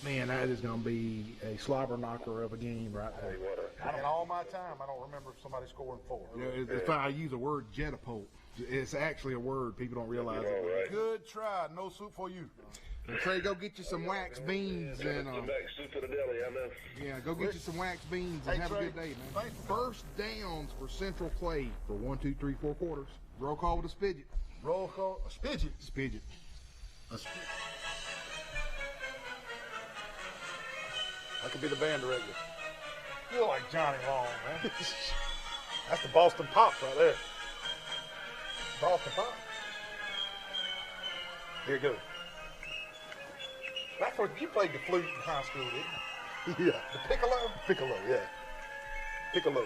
Man, that is going to be a slobber knocker of a game right there. In all my time, I don't remember somebody scoring 4. Yeah, if I use a word, jetapult, it's actually a word. People don't realize it. Right. Good try. No soup for you. And Trey, go get you some wax beans and Soup for the deli, I know. yeah, go get you some wax beans and have a good day, man. First downs for Central Clay for 1, 2, 3, 4 quarters. Roll call with a spidget. Roll call. A spidget. Spidget. I could be the band director. You look like Johnny Long, man. That's the Boston Pops right there. Boston Pops. Here you go. That's where you played the flute in high school, didn't you? Yeah. The piccolo? Piccolo, yeah. Piccolo.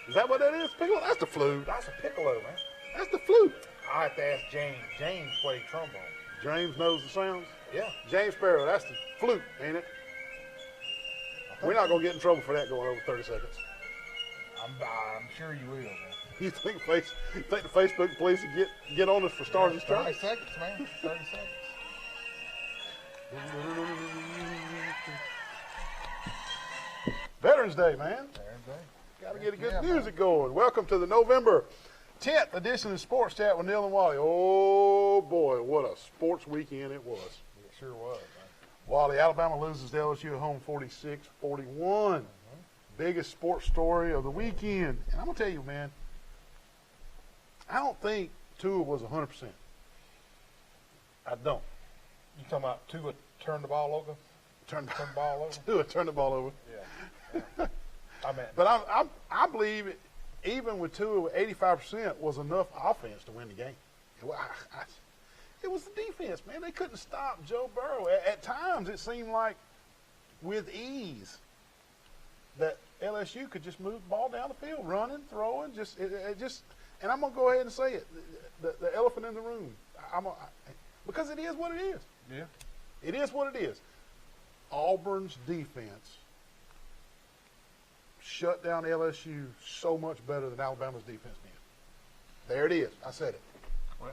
Is that what that is? Piccolo? That's the flute. That's a piccolo, man. That's the flute. I have to ask James. James played trombone. James knows the sounds? Yeah. James Sparrow, that's the flute, ain't it? We're not going to get in trouble for that going over 30 seconds. I'm sure you will, man. You think the Facebook police would get on us for Stars and Stripes? 30 seconds, man. 30 seconds. Veterans Day, man. Veterans Day. Got to get a good music going. Welcome to the November 10th edition of Sports Chat with Neil and Wally. Oh, boy, what a sports weekend it was. It sure was, man. Wally, Alabama loses to LSU at home 46-41. Biggest sports story of the weekend. And I'm going to tell you, man, I don't think Tua was 100%. I don't. You talking about Tua turned the ball over? Turn the ball over? Tua turned the ball over. Yeah. I mean, but I believe even with Tua with 85% was enough offense to win the game. It was the defense, man. They couldn't stop Joe Burrow. At times, it seemed like with ease that LSU could just move the ball down the field, running, throwing, and I'm going to go ahead and say it, the elephant in the room. Because it is what it is. Yeah. It is what it is. Auburn's defense shut down LSU so much better than Alabama's defense did. There it is. I said it. Well,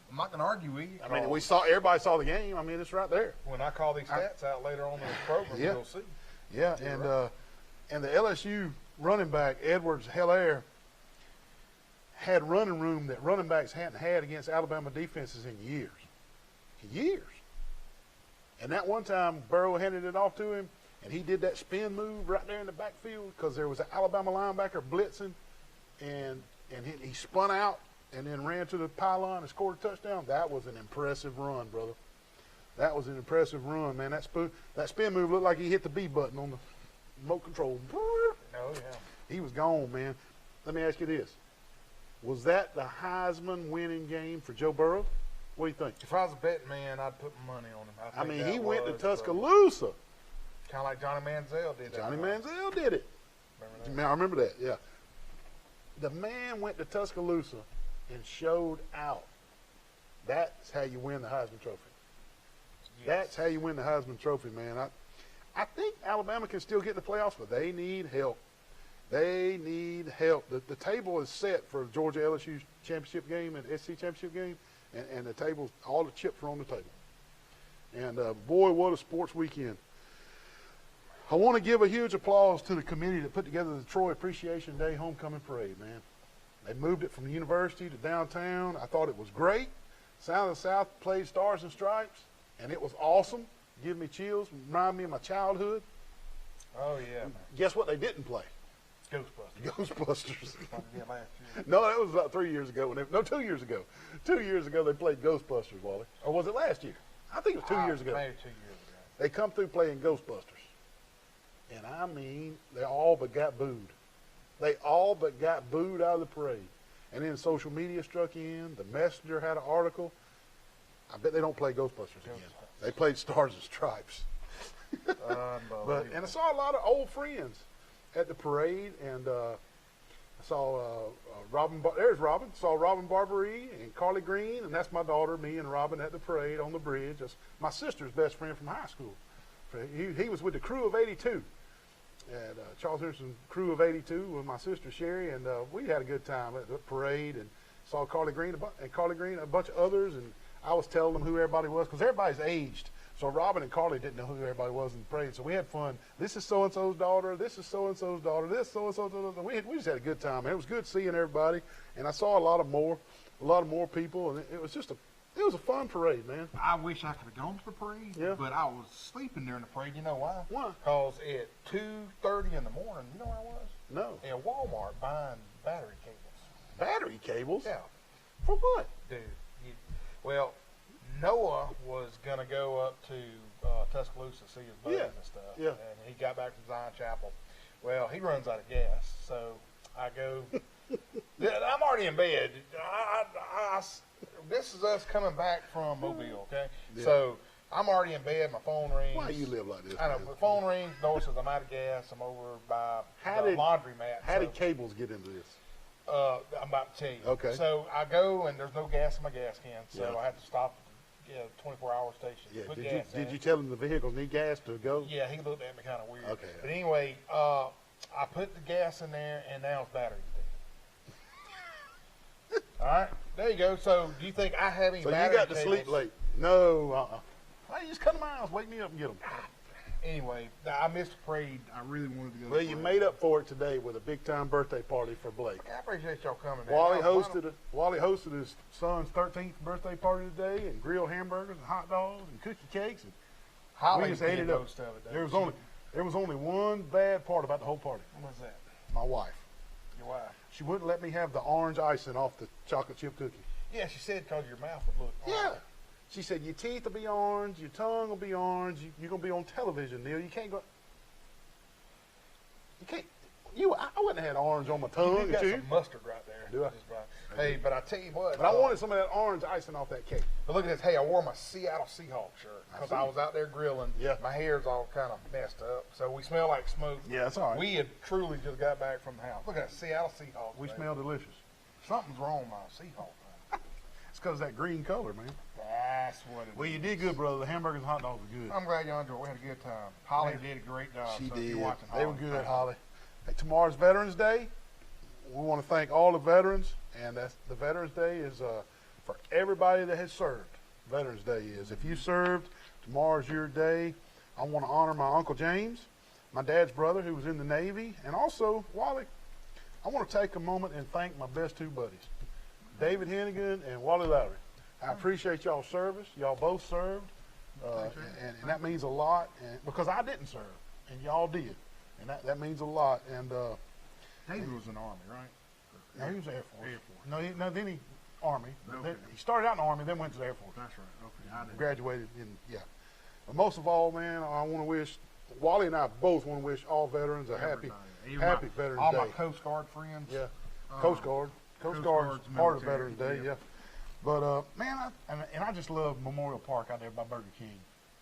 I'm not going to argue with you. I mean, everybody saw the game. I mean, it's right there. When I call these stats out later on in the program, you'll see. Yeah, and the LSU running back, Edwards-Helaire, had running room that running backs hadn't had against Alabama defenses in years. Years. And that one time, Burrow handed it off to him, and he did that spin move right there in the backfield because there was an Alabama linebacker blitzing, and he spun out and then ran to the pylon and scored a touchdown. That was an impressive run, brother. That was an impressive run, man. That spin move looked like he hit the B button on the remote control. Oh, yeah. He was gone, man. Let me ask you this. Was that the Heisman winning game for Joe Burrow? What do you think? If I was a betting man, I'd put my money on him. I mean, he went to Tuscaloosa. Kind of like Johnny Manziel did. Johnny Manziel did it. I remember that, yeah. The man went to Tuscaloosa and showed out. That's how you win the Heisman Trophy. Yes. That's how you win the Heisman Trophy, man. I think Alabama can still get in the playoffs, but they need help. They need help. The table is set for Georgia LSU championship game and SC championship game, and the table, all the chips are on the table. And, boy, what a sports weekend. I want to give a huge applause to the committee that put together the Troy Appreciation Day homecoming parade, man. They moved it from the university to downtown. I thought it was great. Sound of the South played Stars and Stripes, and it was awesome. Give me chills, remind me of my childhood. Oh, yeah, man. Guess what they didn't play? Ghostbusters. No, that was about 3 years ago. 2 years ago. 2 years ago they played Ghostbusters, Wally. Or was it last year? I think it was 2 years ago. Maybe 2 years ago. They come through playing Ghostbusters. And I mean, they all but got booed. They all but got booed out of the parade. And then social media struck in. The Messenger had an article. I bet they don't play Ghostbusters again. They played Stars and Stripes. And I saw a lot of old friends at the parade, and I saw Robin. There's Robin. Saw Robin Barberie and Carly Green, and that's my daughter. Me and Robin at the parade on the bridge. That's my sister's best friend from high school. He was with the crew of '82. And Charles Henderson crew of '82 with my sister Sherry, and we had a good time at the parade, and saw Carly Green and a bunch of others, and I was telling them who everybody was because everybody's aged. So Robin and Carly didn't know who everybody was in the parade, so we had fun. This is so-and-so's daughter. This is so-and-so's daughter. This so-and-so's daughter. We just had a good time. And it was good seeing everybody, and I saw a lot more people, and it was a fun parade, man. I wish I could have gone to the parade, but I was sleeping during the parade. You know why? Why? Because at 2:30 in the morning, you know where I was? No. At Walmart buying battery cables. Battery cables? Yeah. For what? Dude, well, Noah was going to go up to Tuscaloosa to see his buddies and stuff. Yeah. And he got back from Zion Chapel. Well, he runs out of gas, so I go. I'm already in bed. This is us coming back from Mobile, okay? Yeah. So I'm already in bed. My phone rings. Why do you live like this? I know. Man? My phone rings. Door says I'm out of gas. I'm over by the laundromat. How did cables get into this? I'm about to tell you. Okay. So I go and there's no gas in my gas can, so Yeah. I have to stop at the 24-hour station. Yeah. Put Did gas in you it. tell them the vehicles need gas to go? Yeah, he looked at me kind of weird. Okay. But anyway, I put the gas in there, and now it's batteries dead. All right, there you go. So do you think I have any So you battery got to cables? sleep late? No. Why you just come to my house, wake me up and get them? Anyway, I missed the parade. I really wanted to go. Well, to the you parade. made up for it today with a big-time birthday party for Blake. I appreciate y'all coming. Man. Wally Why don't- hosted his son's 13th birthday party today, and grilled hamburgers and hot dogs and cookie cakes. And Holly we just ate did it up. most of it, though. There was only one bad part about the whole party. What was that? My wife. Your wife? She wouldn't let me have the orange icing off the chocolate chip cookie. Yeah, she said because your mouth would look. Yeah. orange. She said, your teeth will be orange, your tongue will be orange, you're going to be on television, Neil. You can't go. You can't. I wouldn't have had orange on my tongue. You and got teeth. some mustard right there. Do I? Just right. Hey, but I tell you what. But I wanted some of that orange icing off that cake. But look at this. Hey, I wore my Seattle Seahawks shirt because see. I was out there grilling. Yeah. My hair's all kind of messed up, so we smell like smoke. Yeah, that's all right. We had truly just got back from the house. Look at that Seattle Seahawks. We baby. smell delicious. Something's wrong with my Seahawks. Man. It's because of that green color, man. That's what it Well, is. you did good, brother. The hamburgers and hot dogs were good. I'm glad you enjoyed it. We had a good time. Holly did a great job. She so if did. you're watching They were Holly, good, thank you. Holly. Hey, tomorrow's Veterans Day. We want to thank all the veterans, and that's the Veterans Day is for everybody that has served. Veterans Day is. If you served, tomorrow's your day. I want to honor my Uncle James, my dad's brother who was in the Navy, and also, Wally, I want to take a moment and thank my best two buddies, David Hennigan and Wally Lowry. I appreciate y'all's service. Y'all both served, and that means a lot, and, because I didn't serve, and y'all did, and that means a lot. And David was in the Army, right? no, he was Air Force. Air Force. No, then he Army. Okay. Then he started out in the Army, then went to the Air Force. That's right. Okay. I didn't. Graduated in, yeah. But most of all, man, I want to wish, Wally and I both want to wish all veterans a happy Everybody. Veterans all Day. my Coast Guard friends. Yeah. Uh, Coast Guard's Coast part Guard's of military, Veterans Day, yeah. yeah. But, man, I just love Memorial Park out there by Burger King.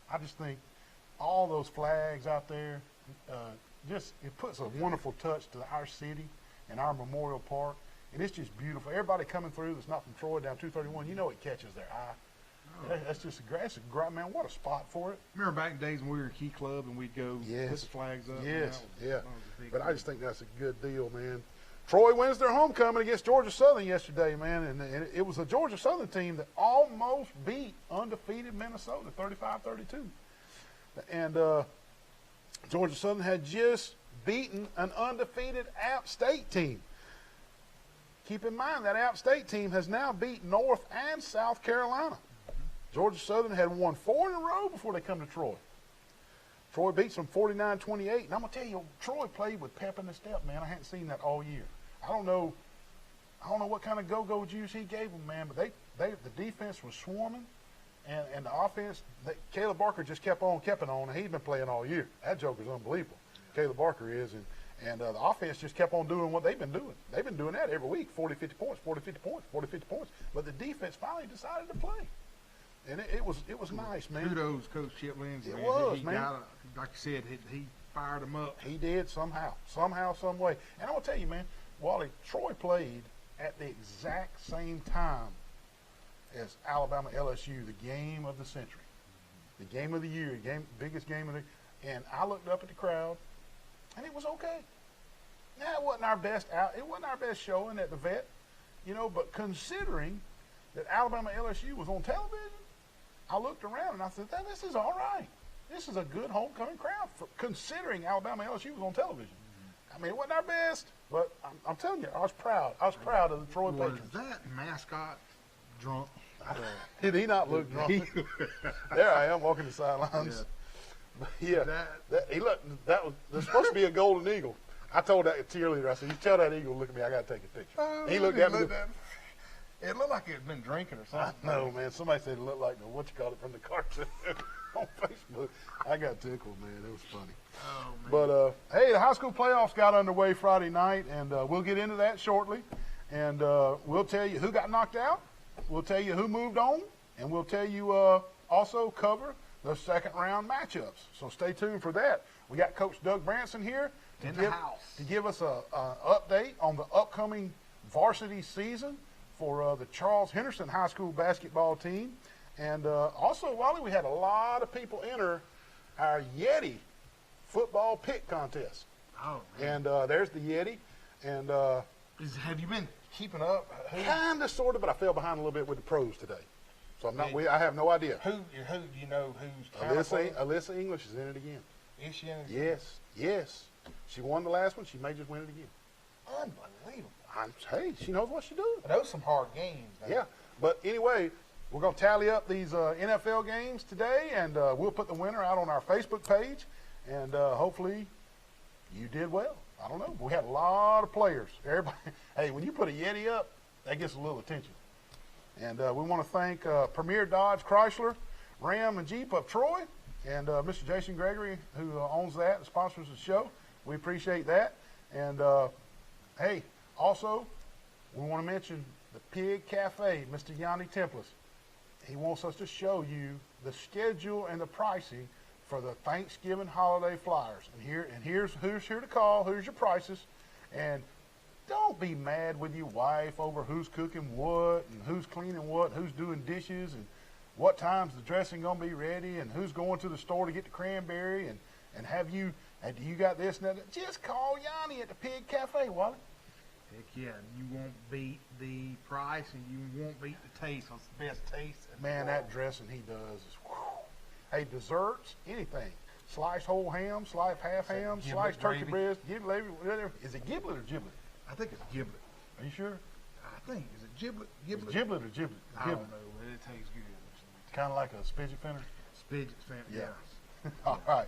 I just think all those flags out there, it puts a wonderful touch to our city and our Memorial Park. And it's just beautiful. Everybody coming through that's not from Troy down 231, you know it catches their eye. That's just a great, man, what a spot for it. Remember back in days when we were in Key Club and we'd go put the flags up? Yes, and yeah. that was a big But I deal. just think that's a good deal, man. Troy wins their homecoming against Georgia Southern yesterday, man. And it was a Georgia Southern team that almost beat undefeated Minnesota 35-32. And Georgia Southern had just beaten an undefeated App State team. Keep in mind that App State team has now beat North and South Carolina. Georgia Southern had won 4 in a row before they come to Troy. Troy beats them 49-28. And I'm going to tell you, Troy played with pep in the step, man. I hadn't seen that all year. I don't know what kind of go-go juice he gave them, man, but the defense was swarming, and the offense, Caleb Barker just kept on, and he's been playing all year. That joker's unbelievable. Caleb Barker is, and the offense just kept on doing what they've been doing. They've been doing that every week, 40, 50 points, 40, 50 points, 40, 50 points. But the defense finally decided to play. And it was nice, man. Kudos, Coach Chip Lindsey. It was, he man. Like you said, he fired them up. He did somehow, some way. And I'm going to tell you, man, Wally, Troy played at the exact same time as Alabama LSU, the game of the century, the game of the year, biggest game of the year. And I looked up at the crowd, and it was okay. Now, it wasn't our best showing at the Vet, but considering that Alabama LSU was on television, I looked around and I said, this is all right. This is a good homecoming crowd, considering Alabama LSU was on television. I mean, it wasn't our best, but I'm telling you, I was proud. I was proud of the Troy Patriots. Was that mascot drunk? Did he not look drunk? There I am walking the sidelines. Yeah, he looked. There's supposed to be a golden eagle. I told that cheerleader, I said, "You tell that eagle, look at me. I got to take a picture." He looked at me. It looked like it had been drinking or something. No, man. Somebody said it looked like what you call it from the cartoon on Facebook. I got tickled, man. It was funny. Oh, man. But hey, the high school playoffs got underway Friday night, and we'll get into that shortly. And we'll tell you who got knocked out. We'll tell you who moved on, and we'll tell you also cover the second round matchups. So stay tuned for that. We got Coach Doug Branson here to give us an update on the upcoming varsity season for the Charles Henderson High School basketball team. And also, Wally, we had a lot of people enter our Yeti football pick contest. Oh, man. And there's the Yeti. And have you been keeping up? Kind of, sort of, but I fell behind a little bit with the pros today. So I'm not. I have no idea. Who do you know who's Alyssa English is in it again. Is she in it again? Yes. She won the last one. She may just win it again. Unbelievable. Hey, she knows what she's doing. Those some hard games. Man. Yeah. But anyway, we're going to tally up these NFL games today, and we'll put the winner out on our Facebook page, and hopefully you did well. I don't know. We had a lot of players. Everybody. Hey, when you put a Yeti up, that gets a little attention. And we want to thank Premier Dodge Chrysler, Ram, and Jeep of Troy, and Mr. Jason Gregory, who owns that and sponsors the show. We appreciate that. And, hey, also, we want to mention the Pig Cafe, Mr. Yanni Templis. He wants us to show you the schedule and the pricing for the Thanksgiving holiday flyers. And here's who's here to call, who's your prices. And don't be mad with your wife over who's cooking what and who's cleaning what, who's doing dishes and what time's the dressing going to be ready and who's going to the store to get the cranberry and have you got this and that. Just call Yanni at the Pig Cafe, Wally. Heck yeah, you won't beat the price and you won't beat the taste. It's the best taste. Man, that dressing he does is whew. Hey, desserts, anything. Sliced whole ham, sliced half ham, sliced turkey breast, giblet, whatever. Is it giblet or giblet? I think it's giblet. Are you sure? I think. Is it giblet? It's giblet or giblet? I don't know, but it tastes good. Kind of like a spidget finner? Spidget finner, yeah. All right.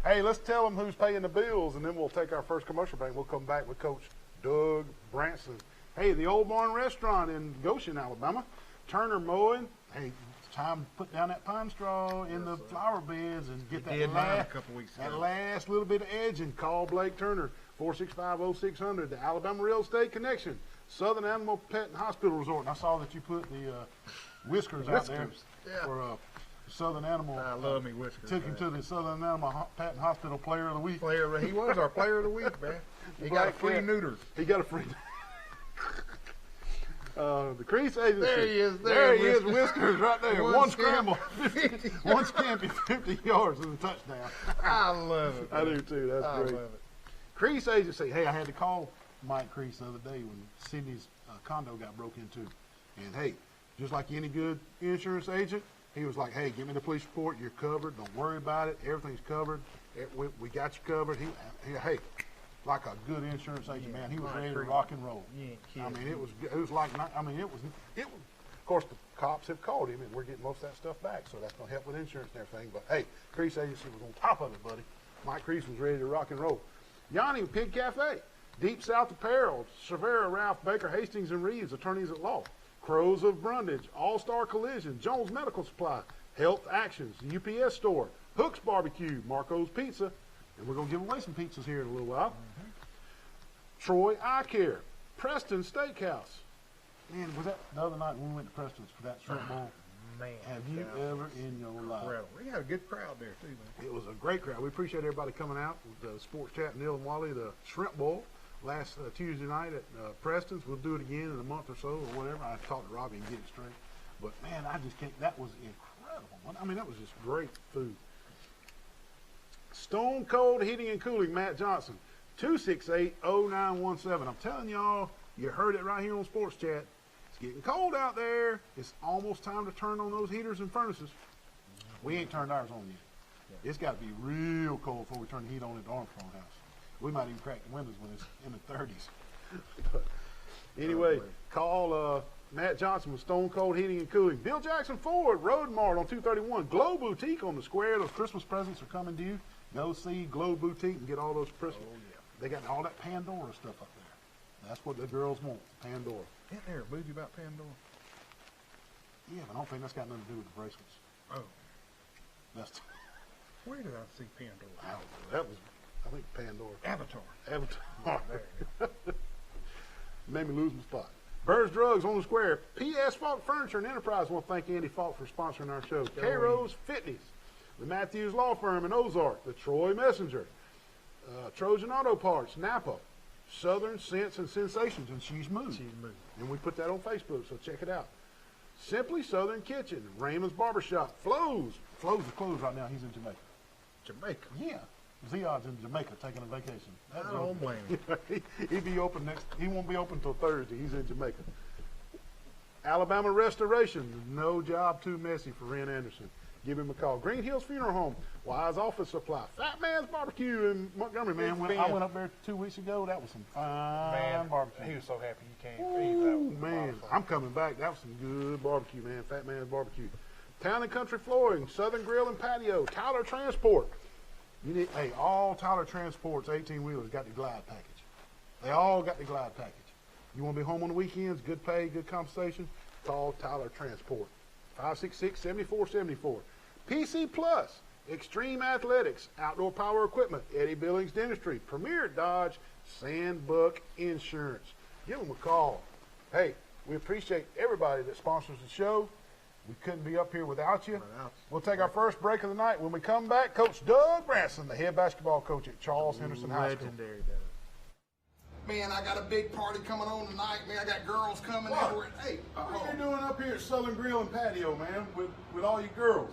Hey, let's tell them who's paying the bills, and then we'll take our first commercial break. We'll come back with Coach Doug Branson. Hey, the Old Barn Restaurant in Goshen, Alabama. Turner Mowing. Hey, it's time to put down that pine straw in the flower beds and get that last little bit of edge and call Blake Turner. 465-0600, the Alabama Real Estate Connection, Southern Animal Pet and Hospital Resort. And I saw that you put the whiskers out there for Southern Animal. I love me whiskers. Took him to the Southern Animal Pet and Hospital Player of the Week. He was our Player of the Week, man. He got a free neuter. He got a free. The Crease Agency. There he is. There he is. Whiskers right there. One scramble. 50, one scampi, 50 yards and a touchdown. I love it. I do too. That's great. I love it. Crease Agency. Hey, I had to call Mike Crease the other day when Sydney's condo got broke into. And hey, just like any good insurance agent, he was like, hey, give me the police report. You're covered. Don't worry about it. Everything's covered. We got you covered. Hey, like a good insurance agent, man. He was ready to rock and roll. I mean, it was like, of course, the cops have called him, and we're getting most of that stuff back, so that's going to help with insurance and everything. But hey, Crease Agency was on top of it, buddy. Mike Crease was ready to rock and roll. Yanni Pig Cafe, Deep South Apparel, Cervera, Ralph, Baker, Hastings, and Reeves, attorneys at law, Crows of Brundage, All-Star Collision, Jones Medical Supply, Health Actions, UPS Store, Hooks Barbecue, Marco's Pizza, and we're going to give away some pizzas here in a little while. Troy Eye Care, Preston Steakhouse. Man, was that the other night when we went to Preston's for that shrimp bowl? Man, have you ever in your life? We had a good crowd there, too, man. It was a great crowd. We appreciate everybody coming out with the Sports Chat, Neil and Wally, the Shrimp Bowl last Tuesday night at Preston's. We'll do it again in a month or so or whatever. I talked to Robbie and get it straight. But, man, I just can't. That was incredible. I mean, that was just great food. Stone Cold Heating and Cooling, Matt Johnson, 268-0917. I'm telling y'all, you heard it right here on Sports Chat. It's getting cold out there. It's almost time to turn on those heaters and furnaces. We ain't turned ours on yet. Yeah. It's got to be real cold before we turn the heat on at the Armstrong house. We might even crack the windows when it's in the 30s. But anyway, call Matt Johnson with Stone Cold Heating and Cooling. Bill Jackson Ford, Road Mart on 231. Glow Boutique on the square. Those Christmas presents are coming to you. Go see Glow Boutique and get all those Christmas. Oh, yeah. They got all that Pandora stuff up there. That's what the girls want, Pandora. Isn't there a bougie about Pandora? Yeah, but I don't think that's got nothing to do with the bracelets. Oh. That's Where did I see Pandora? I don't know. That was, I think, Pandora. Avatar. Avatar. There you go. Made me lose my spot. Burrs Drugs on the square. P.S. Falk Furniture and Enterprise. I want to thank Andy Falk for sponsoring our show. K-Rose Fitness. The Matthews Law Firm in Ozark. The Troy Messenger. Trojan Auto Parts, Napa. Southern Scents and Sensations, and She's Moved. And we put that on Facebook, so check it out. Simply Southern Kitchen. Raymond's Barbershop. Flo's. Flo's is closed right now. He's in Jamaica. Jamaica? Yeah. Ziod's in Jamaica taking a vacation. I don't blame him. He'll be open he won't be open until Thursday. He's in Jamaica. Alabama Restoration. No job too messy for Ren Anderson. Give him a call. Green Hills Funeral Home. Wise Office Supply. Fat Man's Barbecue in Montgomery, man. I went up there 2 weeks ago. That was some fine barbecue. He was so happy you came. Ooh, man, I'm coming back. That was some good barbecue, man. Fat Man's Barbecue. Town and Country Flooring. Southern Grill and Patio. Tyler Transport. You need, hey, all Tyler Transport's 18-wheelers got the glide package. They all got the glide package. You want to be home on the weekends, good pay, good compensation, call Tyler Transport. 566-7474. PC Plus, Extreme Athletics, Outdoor Power Equipment, Eddie Billings Dentistry, Premier Dodge, Sandbuck Insurance. Give them a call. Hey, we appreciate everybody that sponsors the show. We couldn't be up here without you. We'll take our first break of the night. When we come back, Coach Doug Branson, the head basketball coach at Charles Henderson High School. Legendary, Doug. Man, I got a big party coming on tonight, man. I got girls coming everywhere. Hey, what are you doing up here at Southern Grill and Patio, man, with all your girls?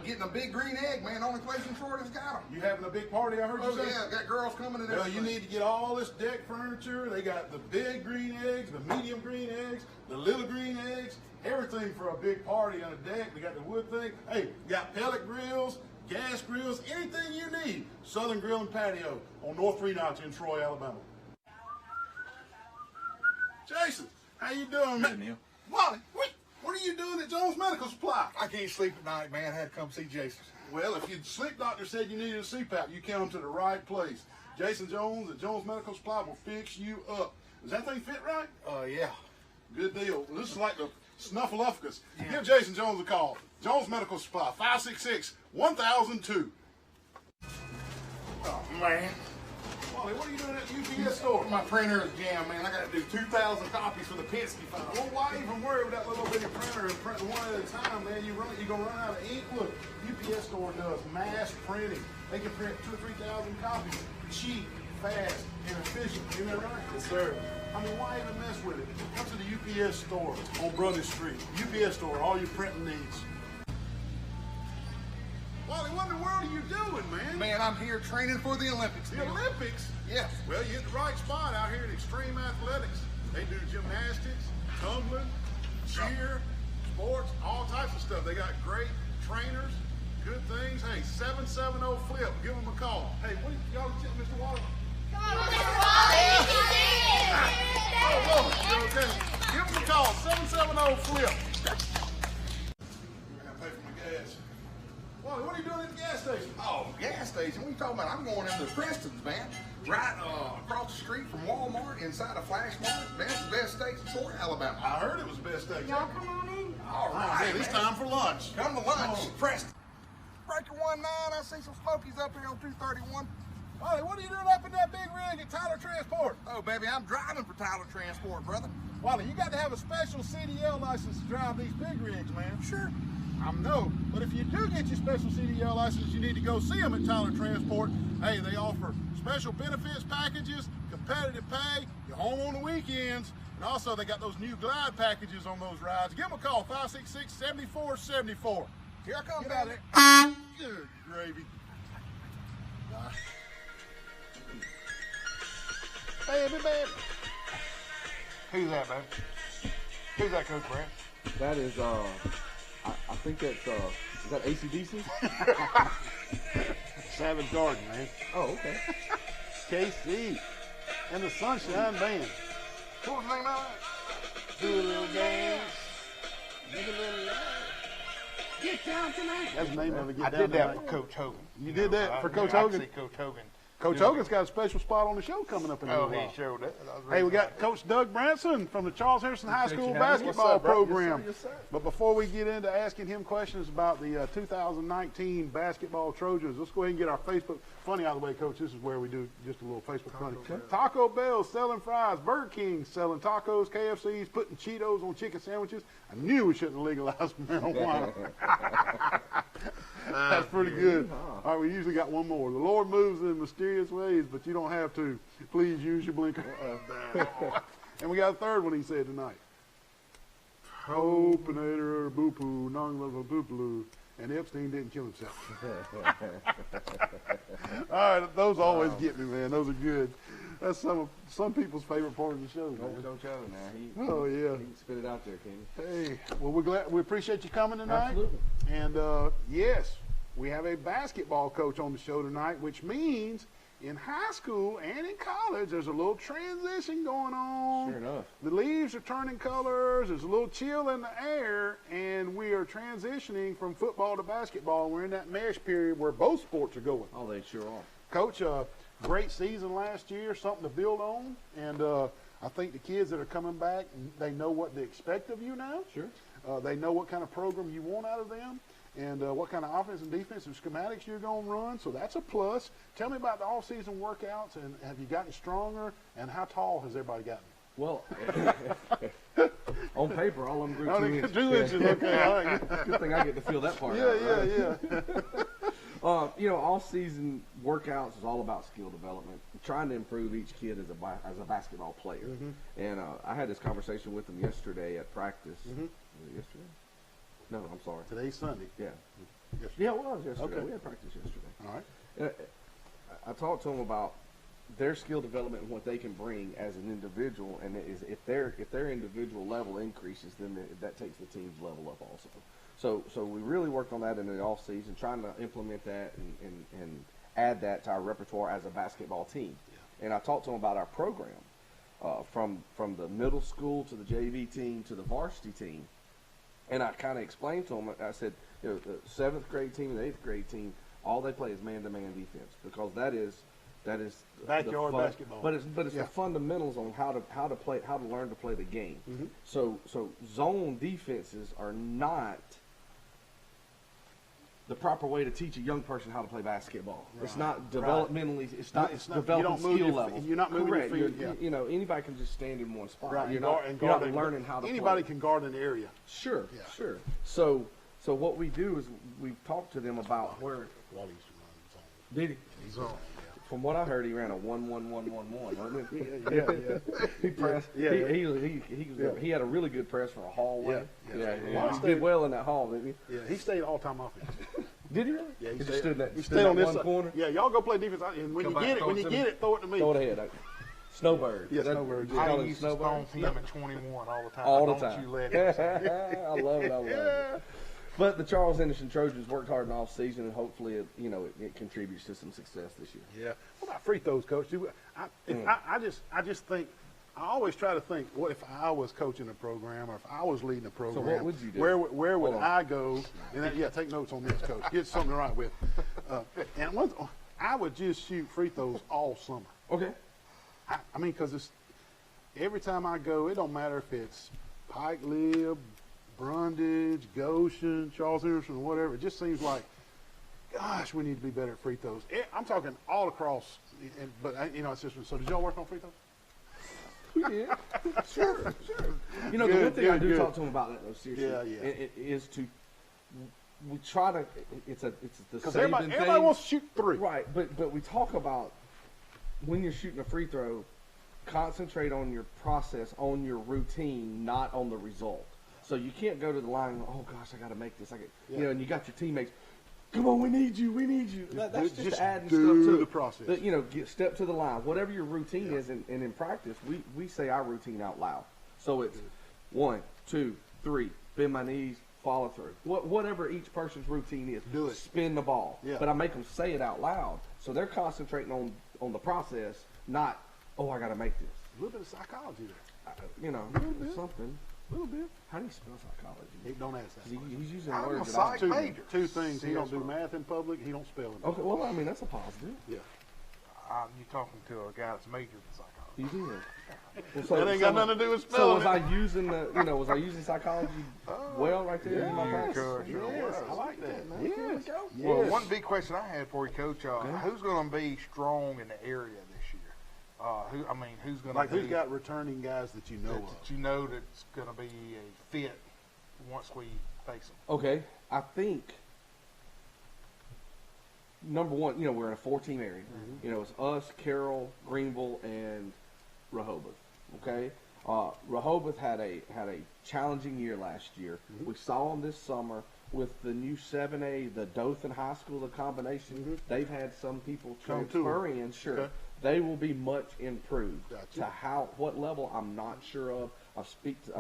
Getting a big green egg, man. Only place in Florida's got them. You having a big party, I heard you say? Yeah, got girls coming and Well, everything. you need to get all this deck furniture. They got the big green eggs, the medium green eggs, the little green eggs, everything for a big party on a deck. They got the wood thing. Hey, got pellet grills, gas grills, anything you need. Southern Grill and Patio on North 3 Notch in Troy, Alabama. Jason, how you doing, man? Neil. Wally, what are you doing at Jones Medical Supply? I can't sleep at night, man. I had to come see Jason. Well, if your sleep doctor said you needed a CPAP, you came to the right place. Jason Jones at Jones Medical Supply will fix you up. Does that thing fit right? Yeah. Good deal. Well, this is like the Snuffleupagus. Yeah. Give Jason Jones a call. Jones Medical Supply, 566-1002. Oh, man. Wally, what are you doing at the UPS store? My printer is jammed, man. I got to do 2,000 copies for the Penske file. Well, why even worry with that little bitty printer and print one at a time, man? You're going to run out of ink. Look, UPS store does mass printing. They can print 2,000 or 3,000 copies. Cheap, fast, and efficient. Isn't that right? Yes, sir. I mean, why even mess with it? Come to the UPS store on Brothers Street. UPS store, all your printing needs. Wally, what in the world are you doing, man? Man, I'm here training for the Olympics. The Olympics? Yes. Well, you're at the right spot out here at Extreme Athletics. They do gymnastics, tumbling, cheer, sports, all types of stuff. They got great trainers, good things. Hey, 770-FLIP. Give them a call. Hey, what y'all tell Mr. Waller? Come on, Mr. Wally! Oh, you're okay. Give them a call, 770-FLIP. You're going to pay for my gas. Wally, what are you doing at the gas station? Oh, gas station? What are you talking about? I'm going into Preston's, man. Right across the street from Walmart, inside a Flash Mart. Man, it's the best steaks in Florida, Alabama. I heard it was the best steak. Y'all come on in. All right, Hey, it's man. time for lunch. Come to lunch. Preston. Breaker 19, I see some smokies up here on 231. Wally, what are you doing up in that big rig at Tyler Transport? Oh, baby, I'm driving for Tyler Transport, brother. Wally, you got to have a special CDL license to drive these big rigs, man. Sure. I know, but if you do get your special CDL license, you need to go see them at Tyler Transport. Hey, they offer special benefits packages, competitive pay, you're home on the weekends, and also they got those new glide packages on those rides. Give them a call, 566-7474. Here I come, Get out baby. there. Good gravy. Baby, baby. Who's that, baby? Who's that, Coach Brent? That is I think that's is that AC/DC? Savage Garden, man. Oh, okay. KC and the Sunshine Band. What was the name of Do a little dance. Make a little love. Get down tonight. That's the name of it. Get I down did that tonight. for Coach Hogan. You did that for Coach I Hogan? see Coach Hogan. Coach Hogan's got a special spot on the show coming up in a Oh, little while. he showed it. Hey, we got Coach Doug Branson from the Charles Harrison High Appreciate School you having me. basketball What's up, bro? program. Yes, sir. Yes, sir. But before we get into asking him questions about the 2019 basketball Trojans, let's go ahead and get our Facebook. Funny, out of the way, Coach, this is where we do just a little Facebook funny. Taco Bell selling fries, Burger King selling tacos, KFC's putting Cheetos on chicken sandwiches. I knew we shouldn't legalize marijuana. That's pretty good. All right, we usually got one more. The Lord moves in mysterious ways, but you don't have to. Please use your blinker. And we got a third one he said tonight. Hopinator, boo-poo, non-level boo-poo. And Epstein didn't kill himself. All right, those always get me, man. Those are good. That's some people's favorite part of the show, man. Don't show now. Oh, yeah. He can spit it out there, Kenny. Hey, well, we appreciate you coming tonight. Absolutely. And yes, we have a basketball coach on the show tonight, which means in high school and in college, there's a little transition going on. Sure enough. The leaves are turning colors. There's a little chill in the air, and we are transitioning from football to basketball. We're in that mesh period where both sports are going. Oh, they sure are. Coach, great season last year, something to build on, and I think the kids that are coming back, they know what to expect of you now. Sure. They know what kind of program you want out of them, and what kind of offense and defensive schematics you're going to run, so that's a plus. Tell me about the off-season workouts, and have you gotten stronger, and how tall has everybody gotten? Well, on paper, all of them grew 2 inches. 2 inches, okay. All right. Good thing I get to feel that part Yeah, out. yeah, Right? yeah. All-season workouts is all about skill development, trying to improve each kid as a basketball player. And I had this conversation with them yesterday at practice. Was it yesterday? No, I'm sorry. Today's Sunday. Yeah. Yesterday. Yeah, it was yesterday. Okay. We had practice yesterday. All right. And I talked to them about their skill development and what they can bring as an individual, and if their individual level increases, then that takes the team's level up also. So we really worked on that in the off season, trying to implement that and add that to our repertoire as a basketball team. Yeah. And I talked to them about our program, from the middle school to the JV team to the varsity team, and I kind of explained to them. I said, the 7th grade team and the 8th grade team, all they play is man-to-man defense, because that is Backyard basketball. But it's the fundamentals on how to learn to play the game. So zone defenses are not the proper way to teach a young person how to play basketball. Right. It's not developmentally. It's not developing skill level. You're not moving Correct. your feet. You know, anybody can just stand in one spot. Right. You're not learning how to. Anybody play. can guard an area. Sure. Yeah. Sure. So what we do is we talk to them about where. Wally used to run zone. Did he? Zone. From what I heard, he ran a 1-1-1-1-1, wasn't it? Yeah. He pressed. He had a really good press for a hallway. Yeah. He did well in that hall, didn't he? Yeah, he stayed all-time offense. Did he really? Yeah, he just stood in that. He stayed on this one side. corner. Yeah, y'all go play defense. And when you get it, throw it to me. Throw it ahead. Snowbird. Yeah, Snowbird. Just I call him used to Snowbird. stomp him at 21 all the time. All the Don't time. you let him. I love it. I love it. But the Charles Henderson Trojans worked hard in off season, and hopefully, it contributes to some success this year. Yeah. What about free throws, Coach? I just think. I always try to think, what if I was coaching a program, or if I was leading a program? So what would you do? Where would I go? And take notes on this, Coach. Get something to write with. I would just shoot free throws all summer. Okay. I mean, because every time I go, it don't matter if it's Pike Lib, Brundage, Goshen, Charles Henderson, whatever. It just seems like, gosh, we need to be better at free throws. I'm talking all across. But it's just. So did y'all work on free throws? We did. Sure. The one thing I do talk to them about that, though, seriously, is to we try to. It's the because same everybody thing. wants to shoot three. Right, but we talk about when you're shooting a free throw, concentrate on your process, on your routine, not on the result. So you can't go to the line and, oh gosh, I got to make this. And you got your teammates. Come on, we need you. That's just adding stuff to the process. But, step to the line. Whatever your routine is, and in practice, we say our routine out loud. So it's 1, 2, 3, bend my knees, follow through. Whatever each person's routine is, Do it. spin the ball. Yeah. But I make them say it out loud, so they're concentrating on the process, not I got to make this. A little bit of psychology there. You know, Little bit. something. A little bit. How do you spell psychology? Hey, don't ask that. He's using I'm a words that I psych major. Two things. He don't do Seriously. math in public. He don't spell it. Okay, well, I mean, that's a positive. Yeah. You're talking to a guy that's majored in psychology. You did. Well, so, That ain't got nothing to do with So spelling was it. I using was I using psychology well right there in my practice? Sure Yes, was. I like that. man. Here we Yes. go. Yes. Well, one big question I had for you, Coach, who's going to be strong in the area this year? Who's going to Like be who's got returning guys that you know of? that you know that's going to be a fit once we face them? Okay, I think number one, we're in a 4-team area. It's us, Carroll, Greenville, and Rehoboth. Okay, Rehoboth had a challenging year last year. We saw them this summer with the new 7A, the Dothan High School, the combination. They've had some people Come to transfer in. Sure, Okay. they will be much improved. Gotcha. To what level, I'm not sure of. I've